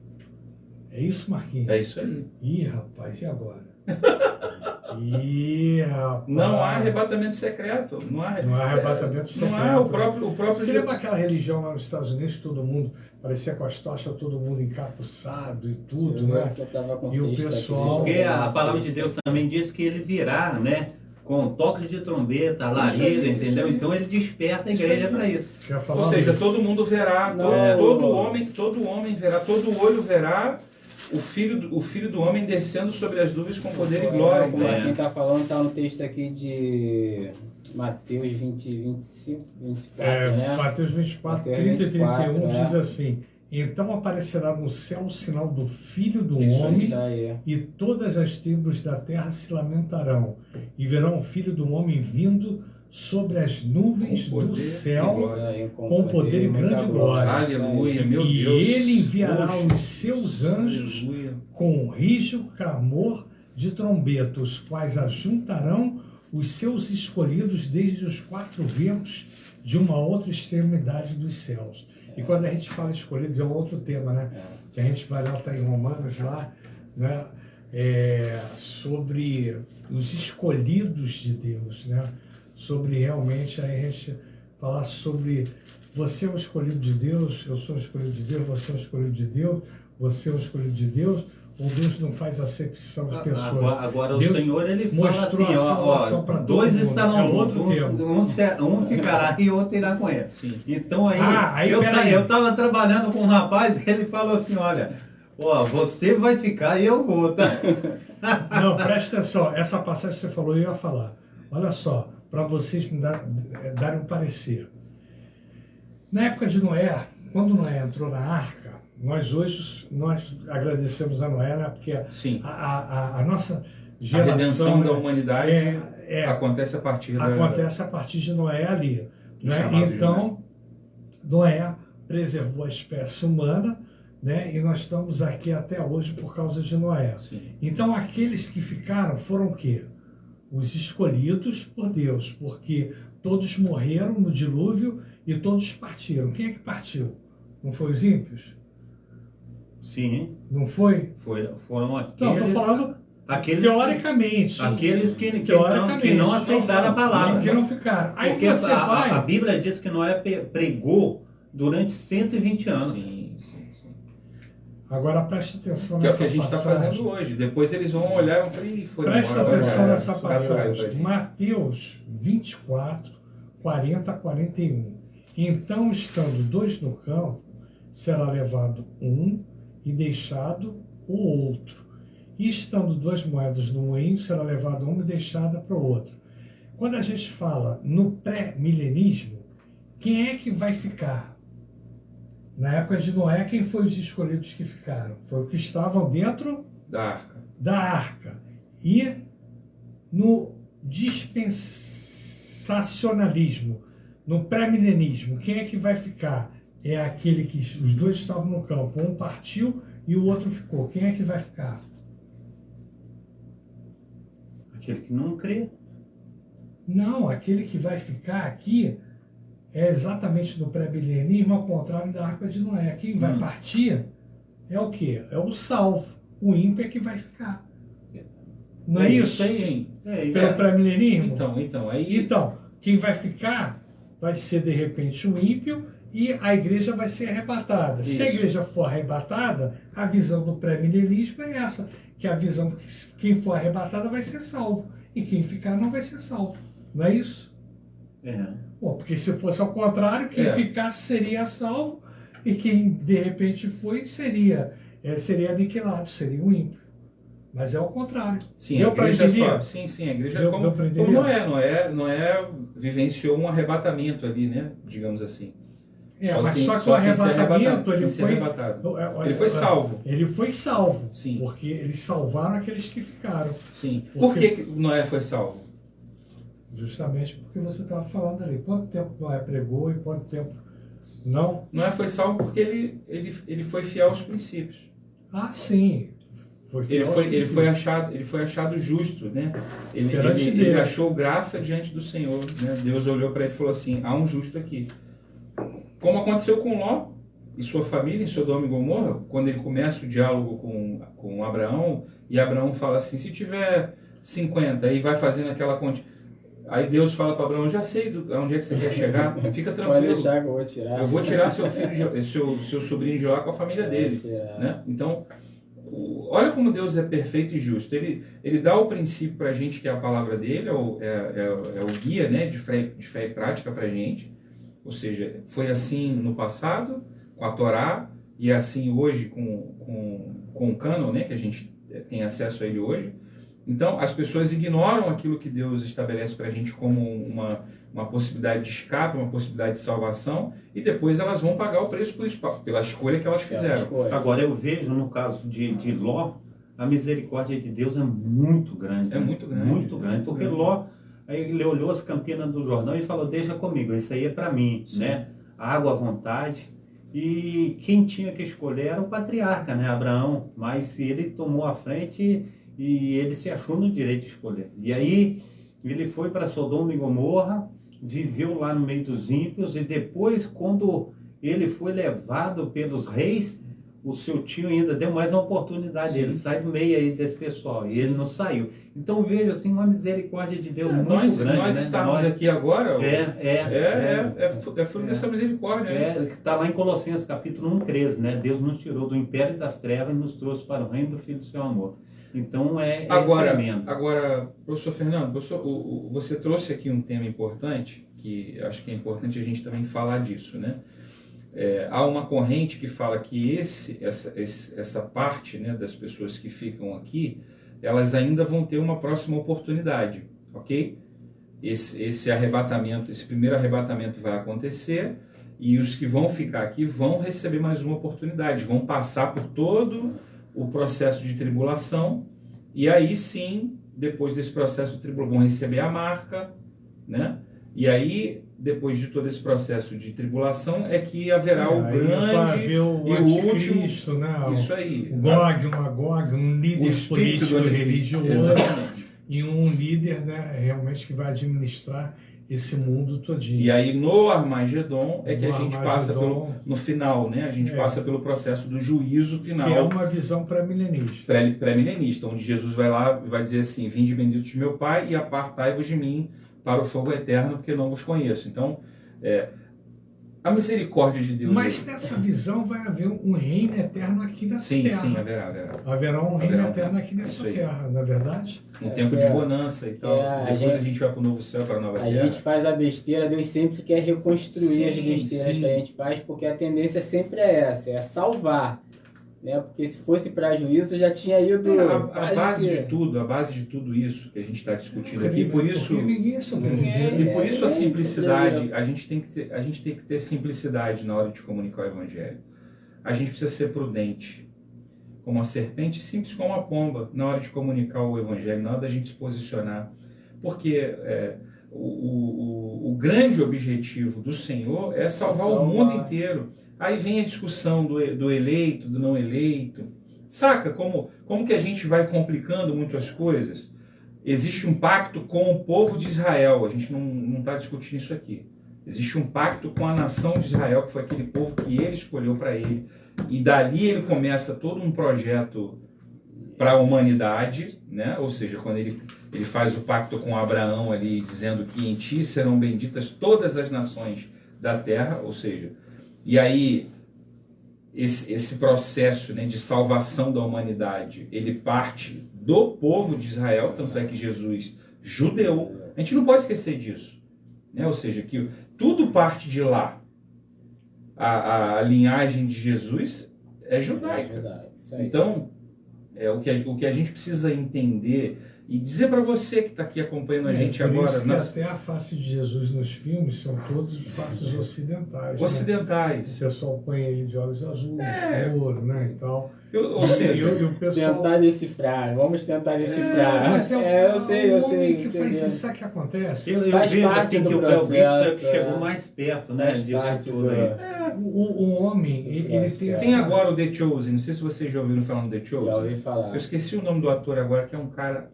É isso, Marquinhos? É isso aí. Ih, rapaz, e agora? Ih, rapaz. Não há arrebatamento secreto. Não há arrebatamento secreto. Não há o próprio. Você lembra aquela religião lá nos Estados Unidos que todo mundo parecia com as tochas, todo mundo encapuçado e tudo, né? E o pessoal. Porque a palavra de Deus também diz que ele virá, né? Com toques de trombeta, lariz, entendeu? Então ele desperta a igreja para isso. Ou seja, todo mundo verá, todo homem verá, todo olho verá o filho do homem descendo sobre as nuvens com poder e glória. Como quem está falando, está no texto aqui de Mateus 25, 24, né? Mateus 24, 30 e 31 diz assim: então aparecerá no céu o sinal do Filho do Homem, e todas as tribos da terra se lamentarão, e verão o Filho do Homem vindo sobre as nuvens do céu, com poder e grande glória. Aleluia, meu e Deus. E ele enviará os seus anjos com rijo, clamor de trombeta, os quais ajuntarão os seus escolhidos desde os quatro ventos de uma outra extremidade dos céus. E quando a gente fala escolhidos, é um outro tema, né? Que a gente vai lá, está em Romanos lá, né? Sobre os escolhidos de Deus, né? Sobre realmente a gente falar sobre você é o escolhido de Deus, eu sou o escolhido de Deus, você é o escolhido de Deus, você é o escolhido de Deus, ou Deus não faz acepção de pessoas. Agora Deus o Senhor, ele fala assim, ó, dois estarão juntos, um ficará e outro irá com ele. Sim. Então aí eu estava trabalhando com um rapaz e ele falou assim, olha, você vai ficar e eu vou, tá? Não, presta atenção, essa passagem que você falou, eu ia falar. Olha só, para vocês me darem um parecer. Na época de Noé, quando Noé entrou na arca, nós agradecemos a Noé, né? Porque a nossa geração... A redenção da humanidade acontece a partir acontece a partir de Noé ali. Né? Então, Noé preservou a espécie humana, né? E nós estamos aqui até hoje por causa de Noé. Sim. Então, aqueles que ficaram foram o quê? Os escolhidos por Deus, porque todos morreram no dilúvio e todos partiram. Quem é que partiu? Não foi os ímpios? Sim. Não foi? Foram aqueles... Não, estou falando teoricamente. Aqueles que não aceitaram a palavra. Que não ficaram. Aí porque você vai... a Bíblia diz que Noé pregou durante 120 anos. Sim. Agora preste atenção nessa passagem. Que é o que a gente está fazendo hoje. Depois eles vão olhar e falar, foi preste atenção nessa passagem. Mateus 24, 40 a 41. Então, estando dois no campo, será levado um e deixado o outro. E estando duas moedas no moinho, será levado uma e deixada para o outro. Quando a gente fala no pré-milenismo, quem é que vai ficar? Na época de Noé, quem foi os escolhidos que ficaram? Foi os que estavam dentro da arca. E no dispensacionalismo, no pré-milenismo, quem é que vai ficar? É aquele que os dois estavam no campo. Um partiu e o outro ficou. Quem é que vai ficar? Aquele que não crê. Não, aquele que vai ficar aqui é exatamente no pré-milenismo, ao contrário da arca de Noé. Quem vai partir é o quê? É o salvo. O ímpio é que vai ficar. Não é isso? Sim. Pelo pré-milenismo? Então, quem vai ficar vai ser, de repente, o ímpio e a igreja vai ser arrebatada. Isso. Se a igreja for arrebatada, a visão do pré-milenismo é essa, que a visão que quem for arrebatada vai ser salvo e quem ficar não vai ser salvo. Não é isso? Bom, porque se fosse ao contrário, quem ficasse seria salvo e quem de repente foi seria aniquilado, seria o ímpio. Mas é ao contrário. Sim, a igreja a igreja como Noé vivenciou um arrebatamento ali, né? Digamos assim. Só que o arrebatamento ele foi salvo. Ele foi salvo. Sim. Porque eles salvaram aqueles que ficaram. Sim. Por que Noé foi salvo? Justamente porque você estava falando ali. Quanto tempo Noé pregou e quanto tempo não? Noé foi salvo porque ele foi fiel aos princípios. Ah, sim. Ele foi achado justo, né? Ele achou graça diante do Senhor, né? Deus olhou para ele e falou assim: há um justo aqui. Como aconteceu com Ló e sua família em Sodoma e Gomorra, quando ele começa o diálogo com Abraão, e Abraão fala assim: se tiver 50, aí vai fazendo aquela conta. Aí Deus fala para Abraão: já sei onde é que você quer chegar, fica tranquilo. Pode deixar que eu vou tirar. Eu vou tirar seu filho, seu sobrinho de lá com a família dele, né? Então, olha como Deus é perfeito e justo. Ele dá o princípio para a gente, que é a palavra dele, é o guia, né, de fé e prática para a gente. Ou seja, foi assim no passado, com a Torá, e é assim hoje com o cânon, né, que a gente tem acesso a ele hoje. Então, as pessoas ignoram aquilo que Deus estabelece para a gente como uma possibilidade de escape, uma possibilidade de salvação, e depois elas vão pagar o preço pela escolha que elas fizeram. Agora, eu vejo, no caso de Ló, a misericórdia de Deus é muito grande. É muito grande. Muito grande, porque Ló, aí ele olhou as campinas do Jordão e falou: deixa comigo, isso aí é para mim, né? Água à vontade. E quem tinha que escolher era o patriarca, né? Abraão, mas ele tomou a frente e ele se achou no direito de escolher. E aí ele foi para Sodoma e Gomorra, viveu lá no meio dos ímpios, e depois, quando ele foi levado pelos reis, o seu tio ainda deu mais uma oportunidade. Sim. Ele sai do meio aí desse pessoal. Sim. E ele não saiu. Então vejo assim uma misericórdia de Deus muito grande. Nós né? estamos aqui agora. É fruto dessa misericórdia. Né? Que está lá em Colossenses capítulo 1:13, né? Deus nos tirou do império das trevas e nos trouxe para o reino do Filho do seu amor. Então tremendo. Agora, professor Fernando, você trouxe aqui um tema importante, que acho que é importante a gente também falar disso, né? Há uma corrente que fala que essa parte, né, das pessoas que ficam aqui, elas ainda vão ter uma próxima oportunidade, ok? Esse arrebatamento, esse primeiro arrebatamento vai acontecer, e os que vão ficar aqui vão receber mais uma oportunidade, vão passar por todo o processo de tribulação, e aí sim, depois desse processo de tribulação, vão receber a marca, né? E aí, depois de todo esse processo de tribulação, é que haverá o grande e o último... Né? Isso aí. O Gog, o Magog, um líder político religioso. Exatamente. E um líder, né, realmente que vai administrar esse mundo todinho. E aí no Armagedon é que a gente passa no final, né? A gente passa pelo processo do juízo final. Que é uma visão pré-milenista. Pré-milenista, onde Jesus vai lá e vai dizer assim: vinde benditos de meu Pai e apartai-vos de mim para o fogo eterno, porque não vos conheço. Então, a misericórdia de Deus... Mas nessa visão vai haver um reino eterno aqui nessa terra. Sim, haverá. Haverá um reino eterno aqui nessa terra, não é verdade? Um tempo de bonança e tal. Depois a gente vai para o novo céu, para a nova terra. A gente faz a besteira, Deus sempre quer reconstruir as besteiras que a gente faz, porque a tendência sempre é essa, é salvar. Né? Porque se fosse para juízo, já tinha ido... A base de tudo isso que a gente está discutindo aqui, por isso a simplicidade, a gente tem que ter simplicidade na hora de comunicar o Evangelho. A gente precisa ser prudente, como a serpente, simples como a pomba, na hora de comunicar o Evangelho, na hora da gente se posicionar. Porque o grande objetivo do Senhor é salvar o mundo inteiro. Aí vem a discussão do eleito, do não eleito. Saca como que a gente vai complicando muito as coisas? Existe um pacto com o povo de Israel. A gente não está discutindo isso aqui. Existe um pacto com a nação de Israel, que foi aquele povo que ele escolheu para ele. E dali ele começa todo um projeto para a humanidade, né? Ou seja, quando ele faz o pacto com Abraão ali, dizendo que em ti serão benditas todas as nações da terra, ou seja... E aí, esse processo, né, de salvação da humanidade, ele parte do povo de Israel, tanto é que Jesus, judeu, a gente não pode esquecer disso. Né? Ou seja, que tudo parte de lá. A linhagem de Jesus é judaica. Então, o que a gente precisa entender, E dizer para você que está aqui acompanhando a gente agora... Isso que até a face de Jesus nos filmes são todos faces ocidentais. Ocidentais. Né? O pessoal põe ele de olhos azuis, ouro, né, e tal. Ou seja, o pessoal... Tentar decifrar, vamos tentar decifrar. Eu sei. O homem que faz isso, sabe o que acontece? Eu vejo assim que o Mel Gibson chegou mais perto, né, disso tudo aí. O homem, ele tem agora o The Chosen, não sei se vocês já ouviram falar no The Chosen. Já ouvi falar. Eu esqueci o nome do ator agora, que é um cara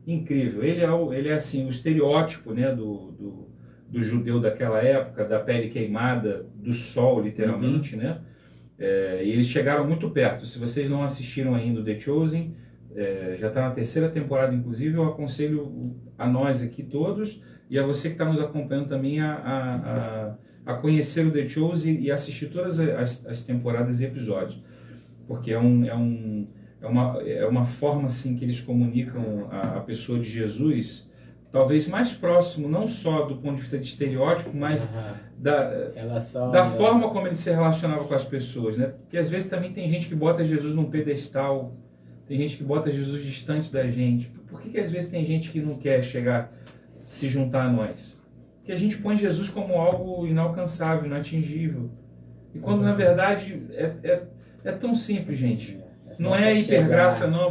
incrível. Ele é assim, o estereótipo, né, do judeu daquela época, da pele queimada, do sol, literalmente, né? E eles chegaram muito perto. Se vocês não assistiram ainda o The Chosen, já está na 3ª temporada, inclusive, eu aconselho a nós aqui todos e a você que está nos acompanhando também a conhecer o The Chosen e assistir todas as temporadas e episódios, porque é uma forma assim que eles comunicam a pessoa de Jesus, talvez mais próximo, não só do ponto de vista de estereótipo, mas da forma como ele se relacionava com as pessoas, né? Porque às vezes também tem gente que bota Jesus num pedestal, tem gente que bota Jesus distante da gente. Por que às vezes tem gente que não quer se juntar a nós? Porque a gente põe Jesus como algo inalcançável, inatingível. E quando na verdade é tão simples, gente. Não é hipergraça, não.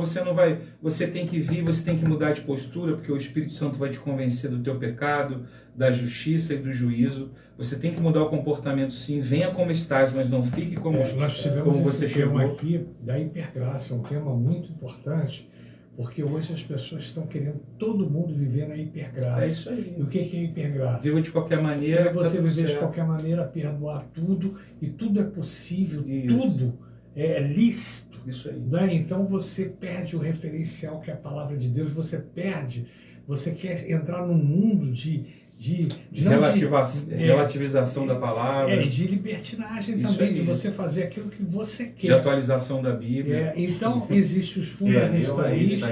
Você tem que vir, você tem que mudar de postura, porque o Espírito Santo vai te convencer do teu pecado, da justiça e do juízo. Você tem que mudar o comportamento, sim. Venha como estás, mas não fique como você chegou. Nós tivemos esse tema aqui da hipergraça, um tema muito importante, porque hoje as pessoas estão querendo todo mundo viver na hipergraça. É isso aí. E o que é hipergraça? Viva de qualquer maneira. É você viver de qualquer maneira, perdoar tudo, e tudo é possível, tudo é lícito. Isso aí. Né? Então você perde o referencial que é a palavra de Deus, você quer entrar num mundo de relativização da palavra. De libertinagem também, de você fazer aquilo que você quer. De atualização da Bíblia. Então existem os fundamentalistas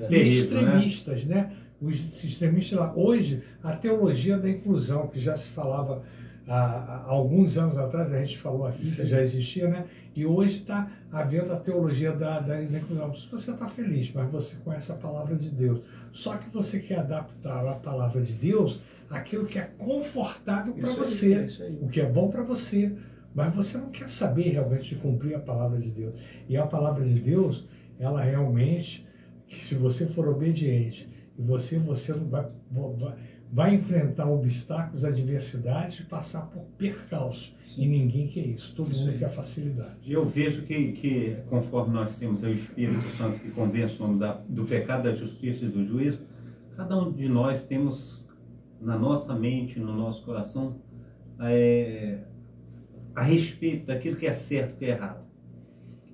e extremistas, né? Os extremistas lá. Hoje, a teologia da inclusão, que já se falava há alguns anos atrás, a gente falou aqui que já existia, né? E hoje está havendo a teologia da inclusão. Você está feliz, mas você conhece a palavra de Deus. Só que você quer adaptar a palavra de Deus àquilo que é confortável para você, o que é bom para você. Mas você não quer saber realmente de cumprir a palavra de Deus. E a palavra de Deus, ela realmente, que se você for obediente, e você não vai enfrentar obstáculos, adversidades e passar por percalço. Sim. E ninguém quer isso. Todo mundo quer facilidade. Eu vejo que conforme nós temos o Espírito Santo que convence o homem do pecado, da justiça e do juízo, cada um de nós temos na nossa mente, no nosso coração, a respeito daquilo que é certo e que é errado.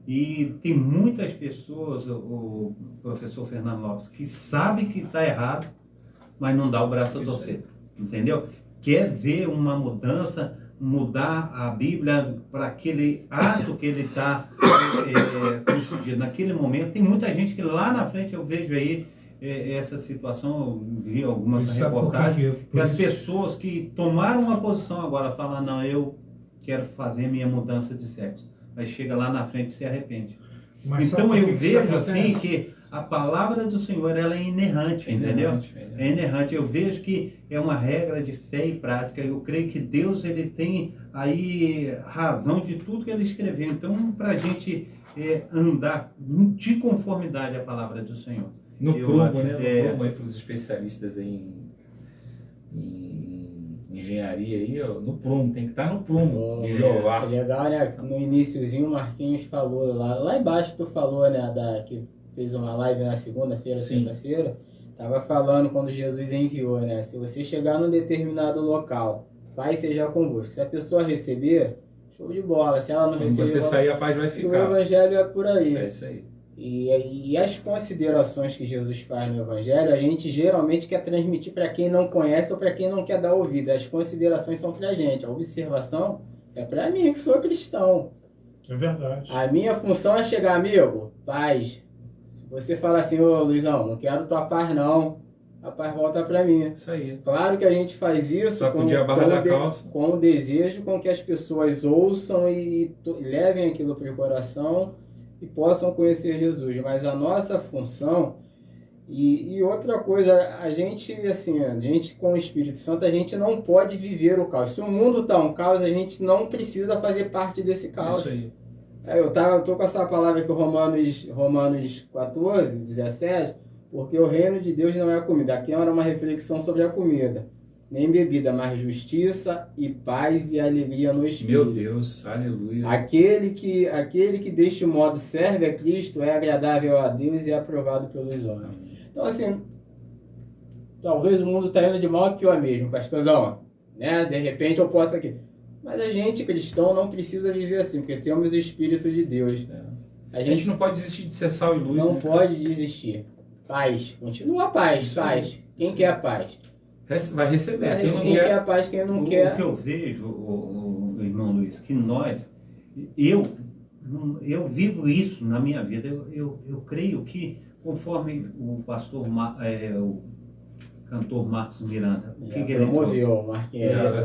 E tem muitas pessoas, o professor Fernando Lopes, que sabe que está errado, mas não dá o braço a torcer, entendeu? Quer ver uma mudança, mudar a Bíblia para aquele ato que ele está concedido. Naquele momento, tem muita gente que lá na frente eu vejo aí essa situação, eu vi algumas reportagens, que as pessoas que tomaram uma posição agora falam, não, eu quero fazer minha mudança de sexo. Aí chega lá na frente e se arrepende. Mas então eu vejo assim que a palavra do Senhor, ela é inerrante, entendeu? É inerrante. Eu vejo que é uma regra de fé e prática. Eu creio que Deus, ele tem aí razão de tudo que ele escreveu. Então, para a gente andar de conformidade à palavra do Senhor. No prumo, né? No prumo aí para os especialistas em engenharia aí, ó, no prumo, tem que estar no prumo de Jeová. Legal, né? No iniciozinho o Marquinhos falou, lá embaixo tu falou, né, que fez uma live na segunda-feira, terça-feira, tava falando quando Jesus enviou, né? Se você chegar num determinado local, Pai seja convosco. Se a pessoa receber, show de bola. Se ela não receber, você sair, a paz vai ficar. O evangelho é por aí. É isso aí. E as considerações que Jesus faz no Evangelho, a gente geralmente quer transmitir para quem não conhece ou para quem não quer dar ouvido. As considerações são para a gente, a observação é para mim, que sou cristão. É verdade. A minha função é chegar, amigo, paz. Se você falar assim, ô Luizão, não quero tua paz não, a paz volta para mim. Isso aí. Claro que a gente faz isso com o desejo com que as pessoas ouçam e levem aquilo para o coração e possam conhecer Jesus, mas a nossa função E outra coisa, a gente com o Espírito Santo, a gente não pode viver o caos. Se o mundo está um caos, a gente não precisa fazer parte desse caos. Isso aí. Eu tô com essa palavra aqui, Romanos 14, 17, porque o reino de Deus não é a comida. Aqui era uma reflexão sobre a comida. Nem bebida, mas justiça e paz e alegria no Espírito. Meu Deus, aleluia. Aquele que deste modo serve a Cristo é agradável a Deus e é aprovado pelos homens. Então, assim, talvez o mundo está indo de mal a pior mesmo, pastorzão. Né? De repente eu posso aqui. Mas a gente, cristão, não precisa viver assim, porque temos o Espírito de Deus. A gente não pode desistir de ser sal e luz. Não pode desistir. Paz. Continua a paz, paz. Quem quer a paz? Vai receber. Quem quer a paz, quem não quer. O que eu vejo, o irmão Luiz, que eu vivo isso na minha vida. Eu creio que, conforme o pastor, o cantor Marcos Miranda, o que ele trouxe?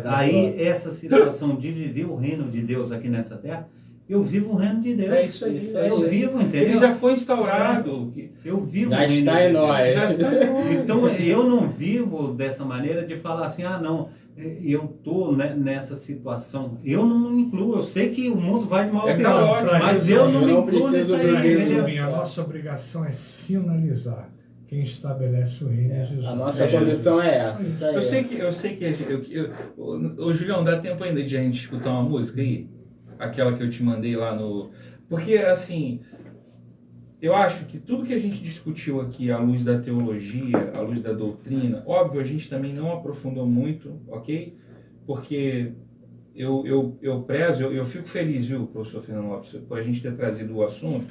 Aí, essa situação de viver o reino de Deus aqui nessa terra, eu vivo o reino de Deus. É isso aí. Eu vivo, entendeu? Ele já foi instaurado. Eu vivo já está em nós. Já está em nós. Então, eu não vivo dessa maneira de falar assim, não, eu estou nessa situação. Eu não me incluo. Eu sei que o mundo vai de mal a pior, mas eu não me incluo nessa aí. A nossa obrigação é sinalizar. Quem estabelece o reino é Jesus. A nossa condição é essa. Eu sei que ô Julião, dá tempo ainda de a gente escutar uma música aí? Aquela que eu te mandei lá no... Porque, assim, eu acho que tudo que a gente discutiu aqui à luz da teologia, à luz da doutrina, óbvio, a gente também não aprofundou muito, ok? Porque eu prezo, eu fico feliz, viu, professor Fernando Lopes, por a gente ter trazido o assunto,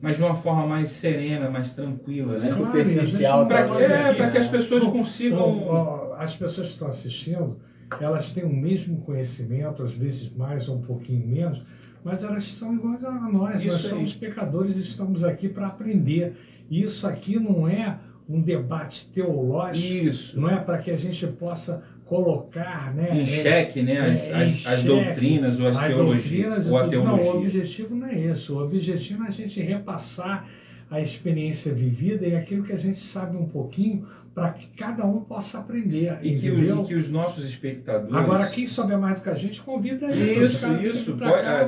mas de uma forma mais serena, mais tranquila, né? Superficial. Para que as pessoas consigam... As pessoas que estão assistindo, elas têm o mesmo conhecimento, às vezes mais ou um pouquinho menos, mas elas são iguais a nós. Nós somos pecadores e estamos aqui para aprender. E isso aqui não é um debate teológico, não é para que a gente possa colocar, né, em xeque, né, as doutrinas ou as teologias, ou a teologia. Não, o objetivo não é isso. O objetivo é a gente repassar a experiência vivida e aquilo que a gente sabe um pouquinho para que cada um possa aprender. E que os nossos espectadores... Agora, quem souber mais do que a gente, convida a gente. Isso.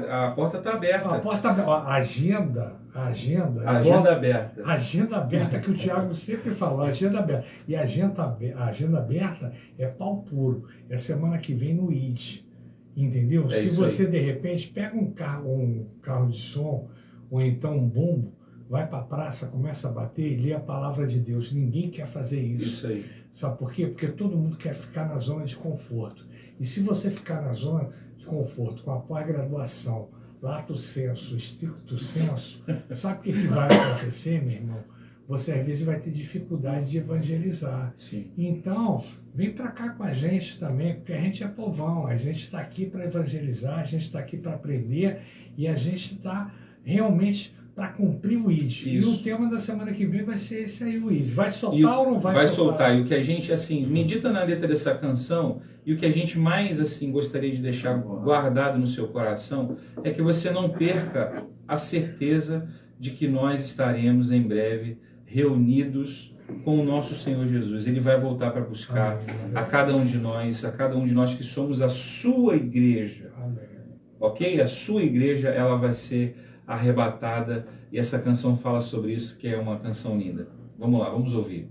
A porta está aberta. A porta aberta. A agenda aberta. Agenda aberta, que o Tiago sempre falou, agenda aberta. E a agenda aberta é pau puro. É semana que vem no ID. Entendeu? Se você, de repente, pega um carro de som, ou então um bumbo, vai para a praça, começa a bater e lê a palavra de Deus. Ninguém quer fazer isso. Isso aí. Sabe por quê? Porque todo mundo quer ficar na zona de conforto. E se você ficar na zona de conforto com a pós-graduação, lato sensu, stricto sensu, sabe o que vai acontecer, meu irmão? Você às vezes vai ter dificuldade de evangelizar. Sim. Então, vem para cá com a gente também, porque a gente é povão, a gente está aqui para evangelizar, a gente está aqui para aprender e a gente está realmente para cumprir o ID. Isso. E o tema da semana que vem vai ser esse aí, o ID. Vai soltar ou não vai soltar? Vai soltar. E o que a gente, assim, medita na letra dessa canção, e o que a gente mais, assim, gostaria de deixar guardado no seu coração é que você não perca a certeza de que nós estaremos em breve reunidos com o nosso Senhor Jesus. Ele vai voltar para buscar a cada um de nós que somos a sua igreja. Amém. Ok? A sua igreja, ela vai ser arrebatada, e essa canção fala sobre isso, que é uma canção linda. Vamos lá, vamos ouvir.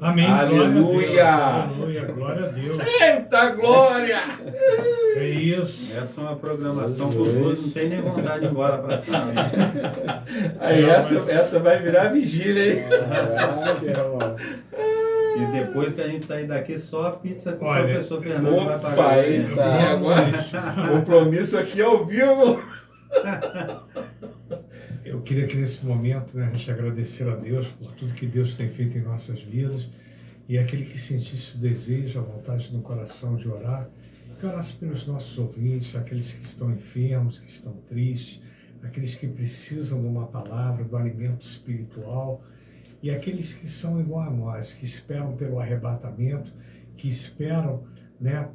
Amém. Aleluia. Aleluia. Glória a Deus. Eita glória! É isso. Essa é uma programação que os dois não tem nem vontade de ir embora para cá. Aí essa vai virar vigília, hein? E depois que a gente sair daqui, só a pizza que o Olha, professor Fernando vai pagar. Opa, isso aí agora. Compromisso aqui ao vivo. Eu queria que nesse momento, né, a gente agradecer a Deus por tudo que Deus tem feito em nossas vidas, e aquele que sentisse o desejo, a vontade no coração de orar, que orasse pelos nossos ouvintes, aqueles que estão enfermos, que estão tristes, aqueles que precisam de uma palavra, do alimento espiritual, e aqueles que são igual a nós, que esperam pelo arrebatamento, que esperam, né,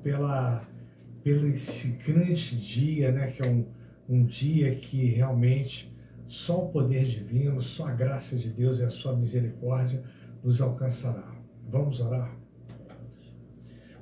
pelo esse grande dia, né, que é um dia que realmente só o poder divino, só a graça de Deus e a sua misericórdia nos alcançará. Vamos orar?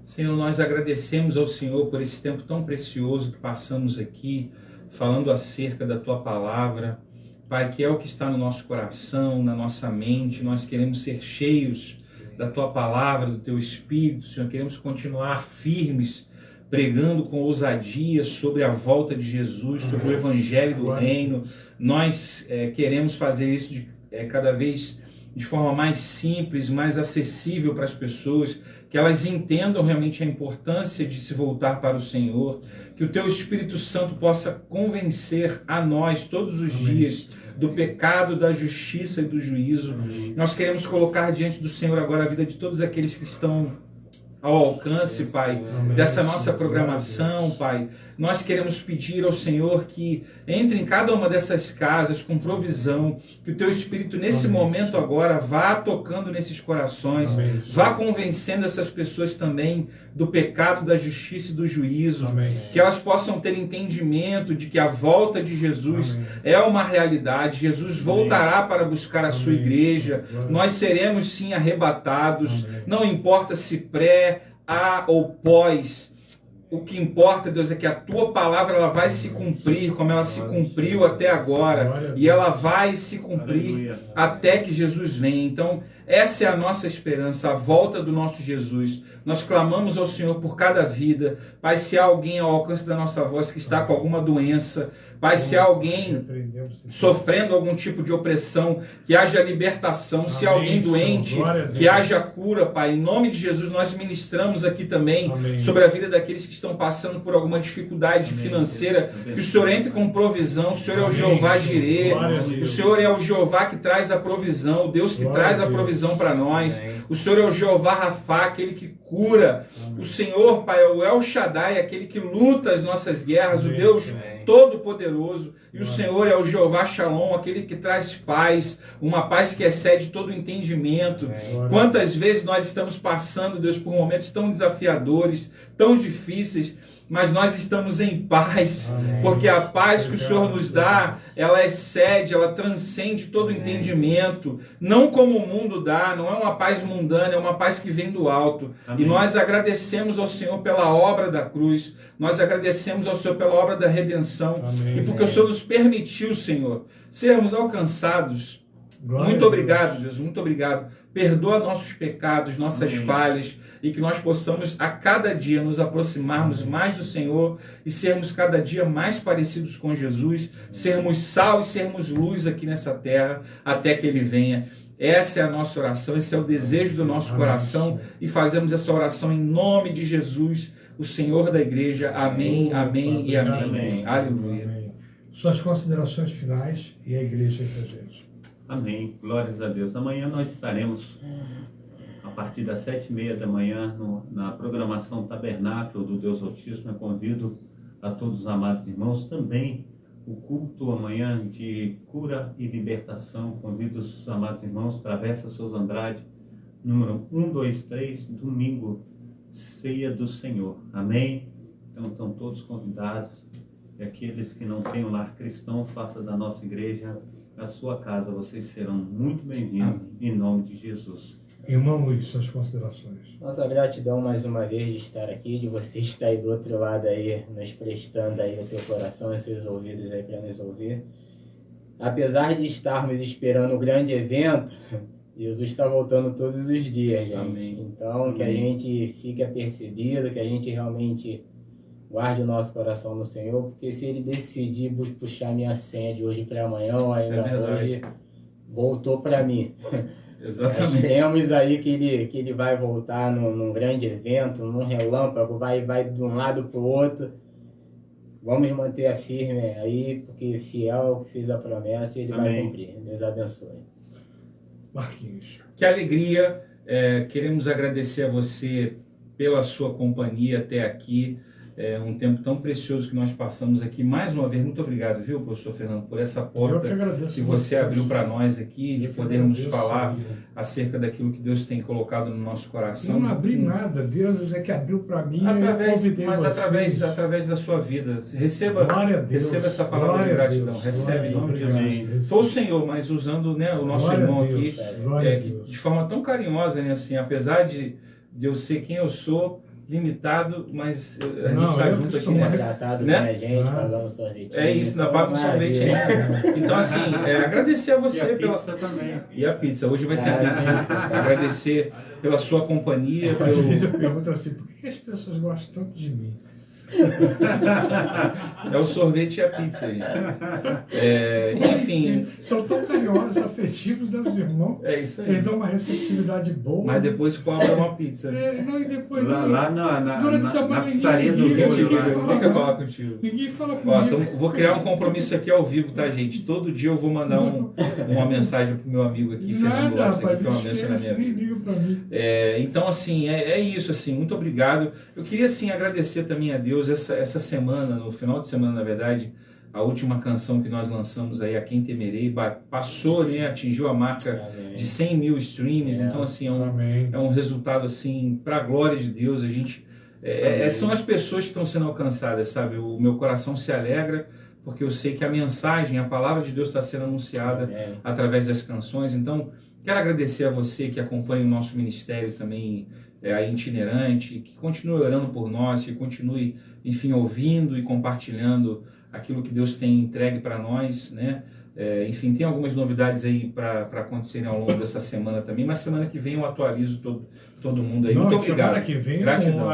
Senhor, nós agradecemos ao Senhor por esse tempo tão precioso que passamos aqui, falando acerca da Tua palavra. Pai, que é o que está no nosso coração, na nossa mente, nós queremos ser cheios da Tua palavra, do Teu Espírito, Senhor, queremos continuar firmes, pregando com ousadia sobre a volta de Jesus, sobre o Evangelho do Reino. Nós queremos fazer isso cada vez de forma mais simples, mais acessível para as pessoas, que elas entendam realmente a importância de se voltar para o Senhor, que o Teu Espírito Santo possa convencer a nós todos os dias do pecado, da justiça e do juízo. Amém. Nós queremos colocar diante do Senhor agora a vida de todos aqueles que estão ao alcance, Pai, dessa nossa programação, Pai. Nós queremos pedir ao Senhor que entre em cada uma dessas casas com provisão, que o Teu Espírito nesse momento agora vá tocando nesses corações, vá convencendo essas pessoas também do pecado, da justiça e do juízo, que elas possam ter entendimento de que a volta de Jesus é uma realidade. Jesus voltará para buscar a sua igreja, nós seremos sim arrebatados, não importa se há ou pós. O que importa, Deus, é que a Tua palavra ela vai se cumprir como ela se cumpriu até agora, e ela vai se cumprir até que Jesus venha. Então, essa é a nossa esperança, a volta do nosso Jesus. Nós clamamos ao Senhor por cada vida. Pai, se há alguém ao alcance da nossa voz que está com alguma doença, Pai, se há alguém sofrendo algum tipo de opressão, que haja libertação. Se há alguém doente, que haja cura, Pai. Em nome de Jesus, nós ministramos aqui também sobre a vida daqueles que estão passando por alguma dificuldade financeira, que o Senhor entre com provisão. O Senhor é o Jeová Jirê, o Senhor é o Jeová que traz a provisão, o Deus que traz a provisão para nós. O Senhor é o Jeová Rafá, aquele que cura. O Senhor, Pai, é o El Shaddai, aquele que luta as nossas guerras, o Deus Todo-Poderoso. E o Senhor é o Jeová Shalom, aquele que traz paz, uma paz que excede todo o entendimento. Quantas vezes nós estamos passando, Deus, por momentos tão desafiadores, tão difíceis, mas nós estamos em paz, porque a paz que o Senhor nos dá, ela excede, ela transcende todo o entendimento, não como o mundo dá, não é uma paz mundana, é uma paz que vem do alto. E nós agradecemos ao Senhor pela obra da cruz, nós agradecemos ao Senhor pela obra da redenção, e porque o Senhor nos permitiu, Senhor, sermos alcançados. Muito obrigado, Deus, muito obrigado. Perdoa nossos pecados, nossas falhas, e que nós possamos a cada dia nos aproximarmos mais do Senhor e sermos cada dia mais parecidos com Jesus, sermos sal e sermos luz aqui nessa terra até que Ele venha. Essa é a nossa oração, esse é o desejo do nosso coração, e fazemos essa oração em nome de Jesus, o Senhor da igreja. Amém, amém e amém. Aleluia. Suas considerações finais e a igreja aqui a gente. Amém, glórias a Deus. Amanhã nós estaremos, a partir das 7h30 da manhã, na programação Tabernáculo do Deus Altíssimo. Eu convido a todos os amados irmãos também o culto amanhã de cura e libertação. Convido os amados irmãos, Travessa Souza Andrade, número 123, domingo, Ceia do Senhor. Amém? Então estão todos convidados. E aqueles que não têm um lar cristão, faça da nossa igreja a sua casa. Vocês serão muito bem-vindos, em nome de Jesus. Irmão Luiz, suas considerações. Nossa gratidão mais uma vez de estar aqui, de você estar aí do outro lado aí, nos prestando aí o teu coração e seus ouvidos aí para nos ouvir. Apesar de estarmos esperando um grande evento, Jesus está voltando todos os dias, gente. Amém. Então, que a gente fique apercebido, que a gente realmente guarde o nosso coração no Senhor, porque se Ele decidir puxar minha senha de hoje para amanhã, ou ainda hoje, voltou para mim. Exatamente. Esperemos aí que ele vai voltar num grande evento, num relâmpago, vai de um lado para o outro. Vamos manter a firme aí, porque fiel é o que fez a promessa e Ele vai cumprir. Deus abençoe. Marquinhos. Que alegria. Queremos agradecer a você pela sua companhia até aqui. Um tempo tão precioso que nós passamos aqui. Mais uma vez, muito obrigado, viu, professor Fernando, por essa porta que você abriu para nós aqui, de podermos falar acerca daquilo que Deus tem colocado no nosso coração. Eu não abri nada, Deus é que abriu para mim. Através da sua vida. Receba essa palavra de gratidão. Recebe em nome de Jesus. Foi o Senhor, mas usando, né, o nosso irmão aqui de forma tão carinhosa, né, assim, apesar de eu ser quem eu sou, limitado, mas a gente está junto aqui nessa. Né? Pagando sorvete. É isso, ainda paga um sorvete aí. Então, assim, agradecer a você pela. Também. E a pizza, hoje vai ter a pizza. Agradecer pela sua companhia. Às vezes eu pergunto assim, por que as pessoas gostam tanto de mim? É o sorvete e a pizza, gente. Enfim. São tão carinhosos, afetivos, né, os irmãos. É isso aí. Eles dão uma receptividade boa. Mas depois cobra uma pizza. E depois. Lá durante a semana, na pizzaria do Rio. Ninguém quer falar contigo. Ninguém fala comigo. Ó, então, vou criar um compromisso aqui ao vivo, tá, gente? Todo dia eu vou mandar uma mensagem pro meu amigo aqui, Fernando Lopes, aqui, que é uma bênção na minha vida. Então, assim, é isso, assim, muito obrigado. Eu queria, assim, agradecer também a Deus essa semana, no final de semana, na verdade, a última canção que nós lançamos aí, A Quem Temerei, passou, né, atingiu a marca de 100 mil streams. Então, assim, é um resultado, assim, para a glória de Deus. A gente são as pessoas que estão sendo alcançadas, sabe? O meu coração se alegra porque eu sei que a mensagem, a palavra de Deus está sendo anunciada através das canções. Então, quero agradecer a você que acompanha o nosso ministério também, aí itinerante, que continue orando por nós, que continue, enfim, ouvindo e compartilhando aquilo que Deus tem entregue para nós, né? Enfim, tem algumas novidades aí para acontecerem ao longo dessa semana também, mas semana que vem eu atualizo todo mundo aí. Muito obrigado. Semana que vem, gratidão.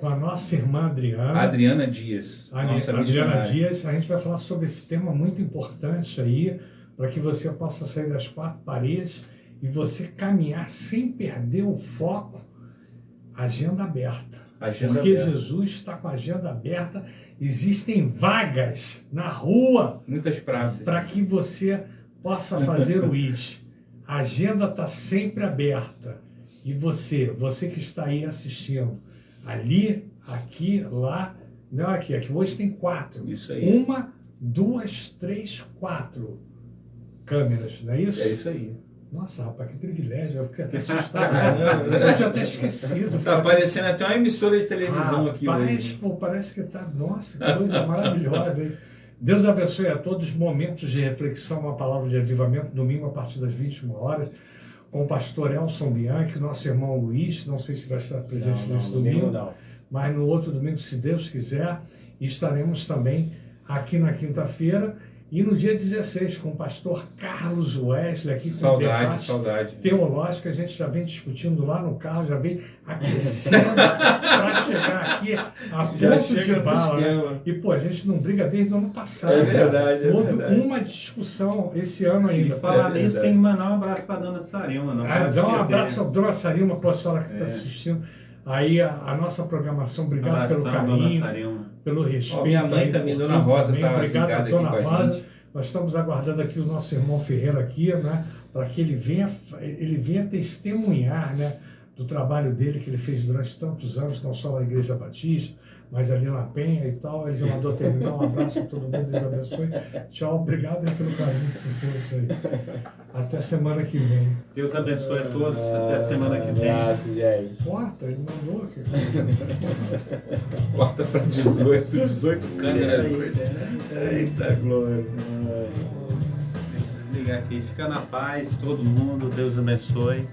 Com a nossa irmã Adriana. Adriana Dias. Adriana Dias, a gente vai falar sobre esse tema muito importante aí, para que você possa sair das quatro paredes e você caminhar sem perder o foco. Agenda aberta. Porque Jesus está com a agenda aberta. Existem vagas na rua. Muitas praças. Para que você possa fazer o IT. A agenda está sempre aberta. E você que está aí assistindo, ali, aqui, lá, não aqui hoje tem 4. Isso aí. 1, 2, 3, 4 câmeras, não é isso? É isso aí. Nossa, rapaz, que privilégio, eu fiquei até assustado. Eu já até esquecido. Está aparecendo até uma emissora de televisão aqui hoje. Pô, parece que está, nossa, que coisa maravilhosa. Hein? Deus abençoe a todos. Momentos de reflexão, uma palavra de avivamento, domingo a partir das 21 horas, com o pastor Elson Bianchi, nosso irmão Luiz, não sei se vai estar presente nesse domingo, mas no outro domingo, se Deus quiser, estaremos também aqui na quinta-feira. E no dia 16, com o pastor Carlos Wesley, aqui com saudade teológico, a gente já vem discutindo lá no carro, já vem aquecendo para chegar aqui a ponto de bala. Né? E, pô, a gente não briga desde o ano passado. É verdade, Houve uma discussão esse ano ainda. E falar nisso, tem que mandar um abraço para a dona Sarima. Dá um abraço à dona Sarima, para a senhora que está assistindo. Aí a nossa programação, obrigado pelo carinho, pelo respeito. Minha mãe também, Dona Rosa, está ligada Dona Rosa. Nós estamos aguardando aqui o nosso irmão Ferreira aqui, né, para que ele venha testemunhar, né, do trabalho dele que ele fez durante tantos anos, não só na Igreja Batista, mas ali na Penha e tal. Ele já mandou terminar. Um abraço a todo mundo, Deus abençoe. Tchau, obrigado pelo carinho por todos aí. Até semana que vem. Deus abençoe a todos. Até semana que vem. Corta, ele mandou aqui. Corta para 18 câmeras. Eita glória. Desligar aqui. Fica na paz, todo mundo. Deus abençoe.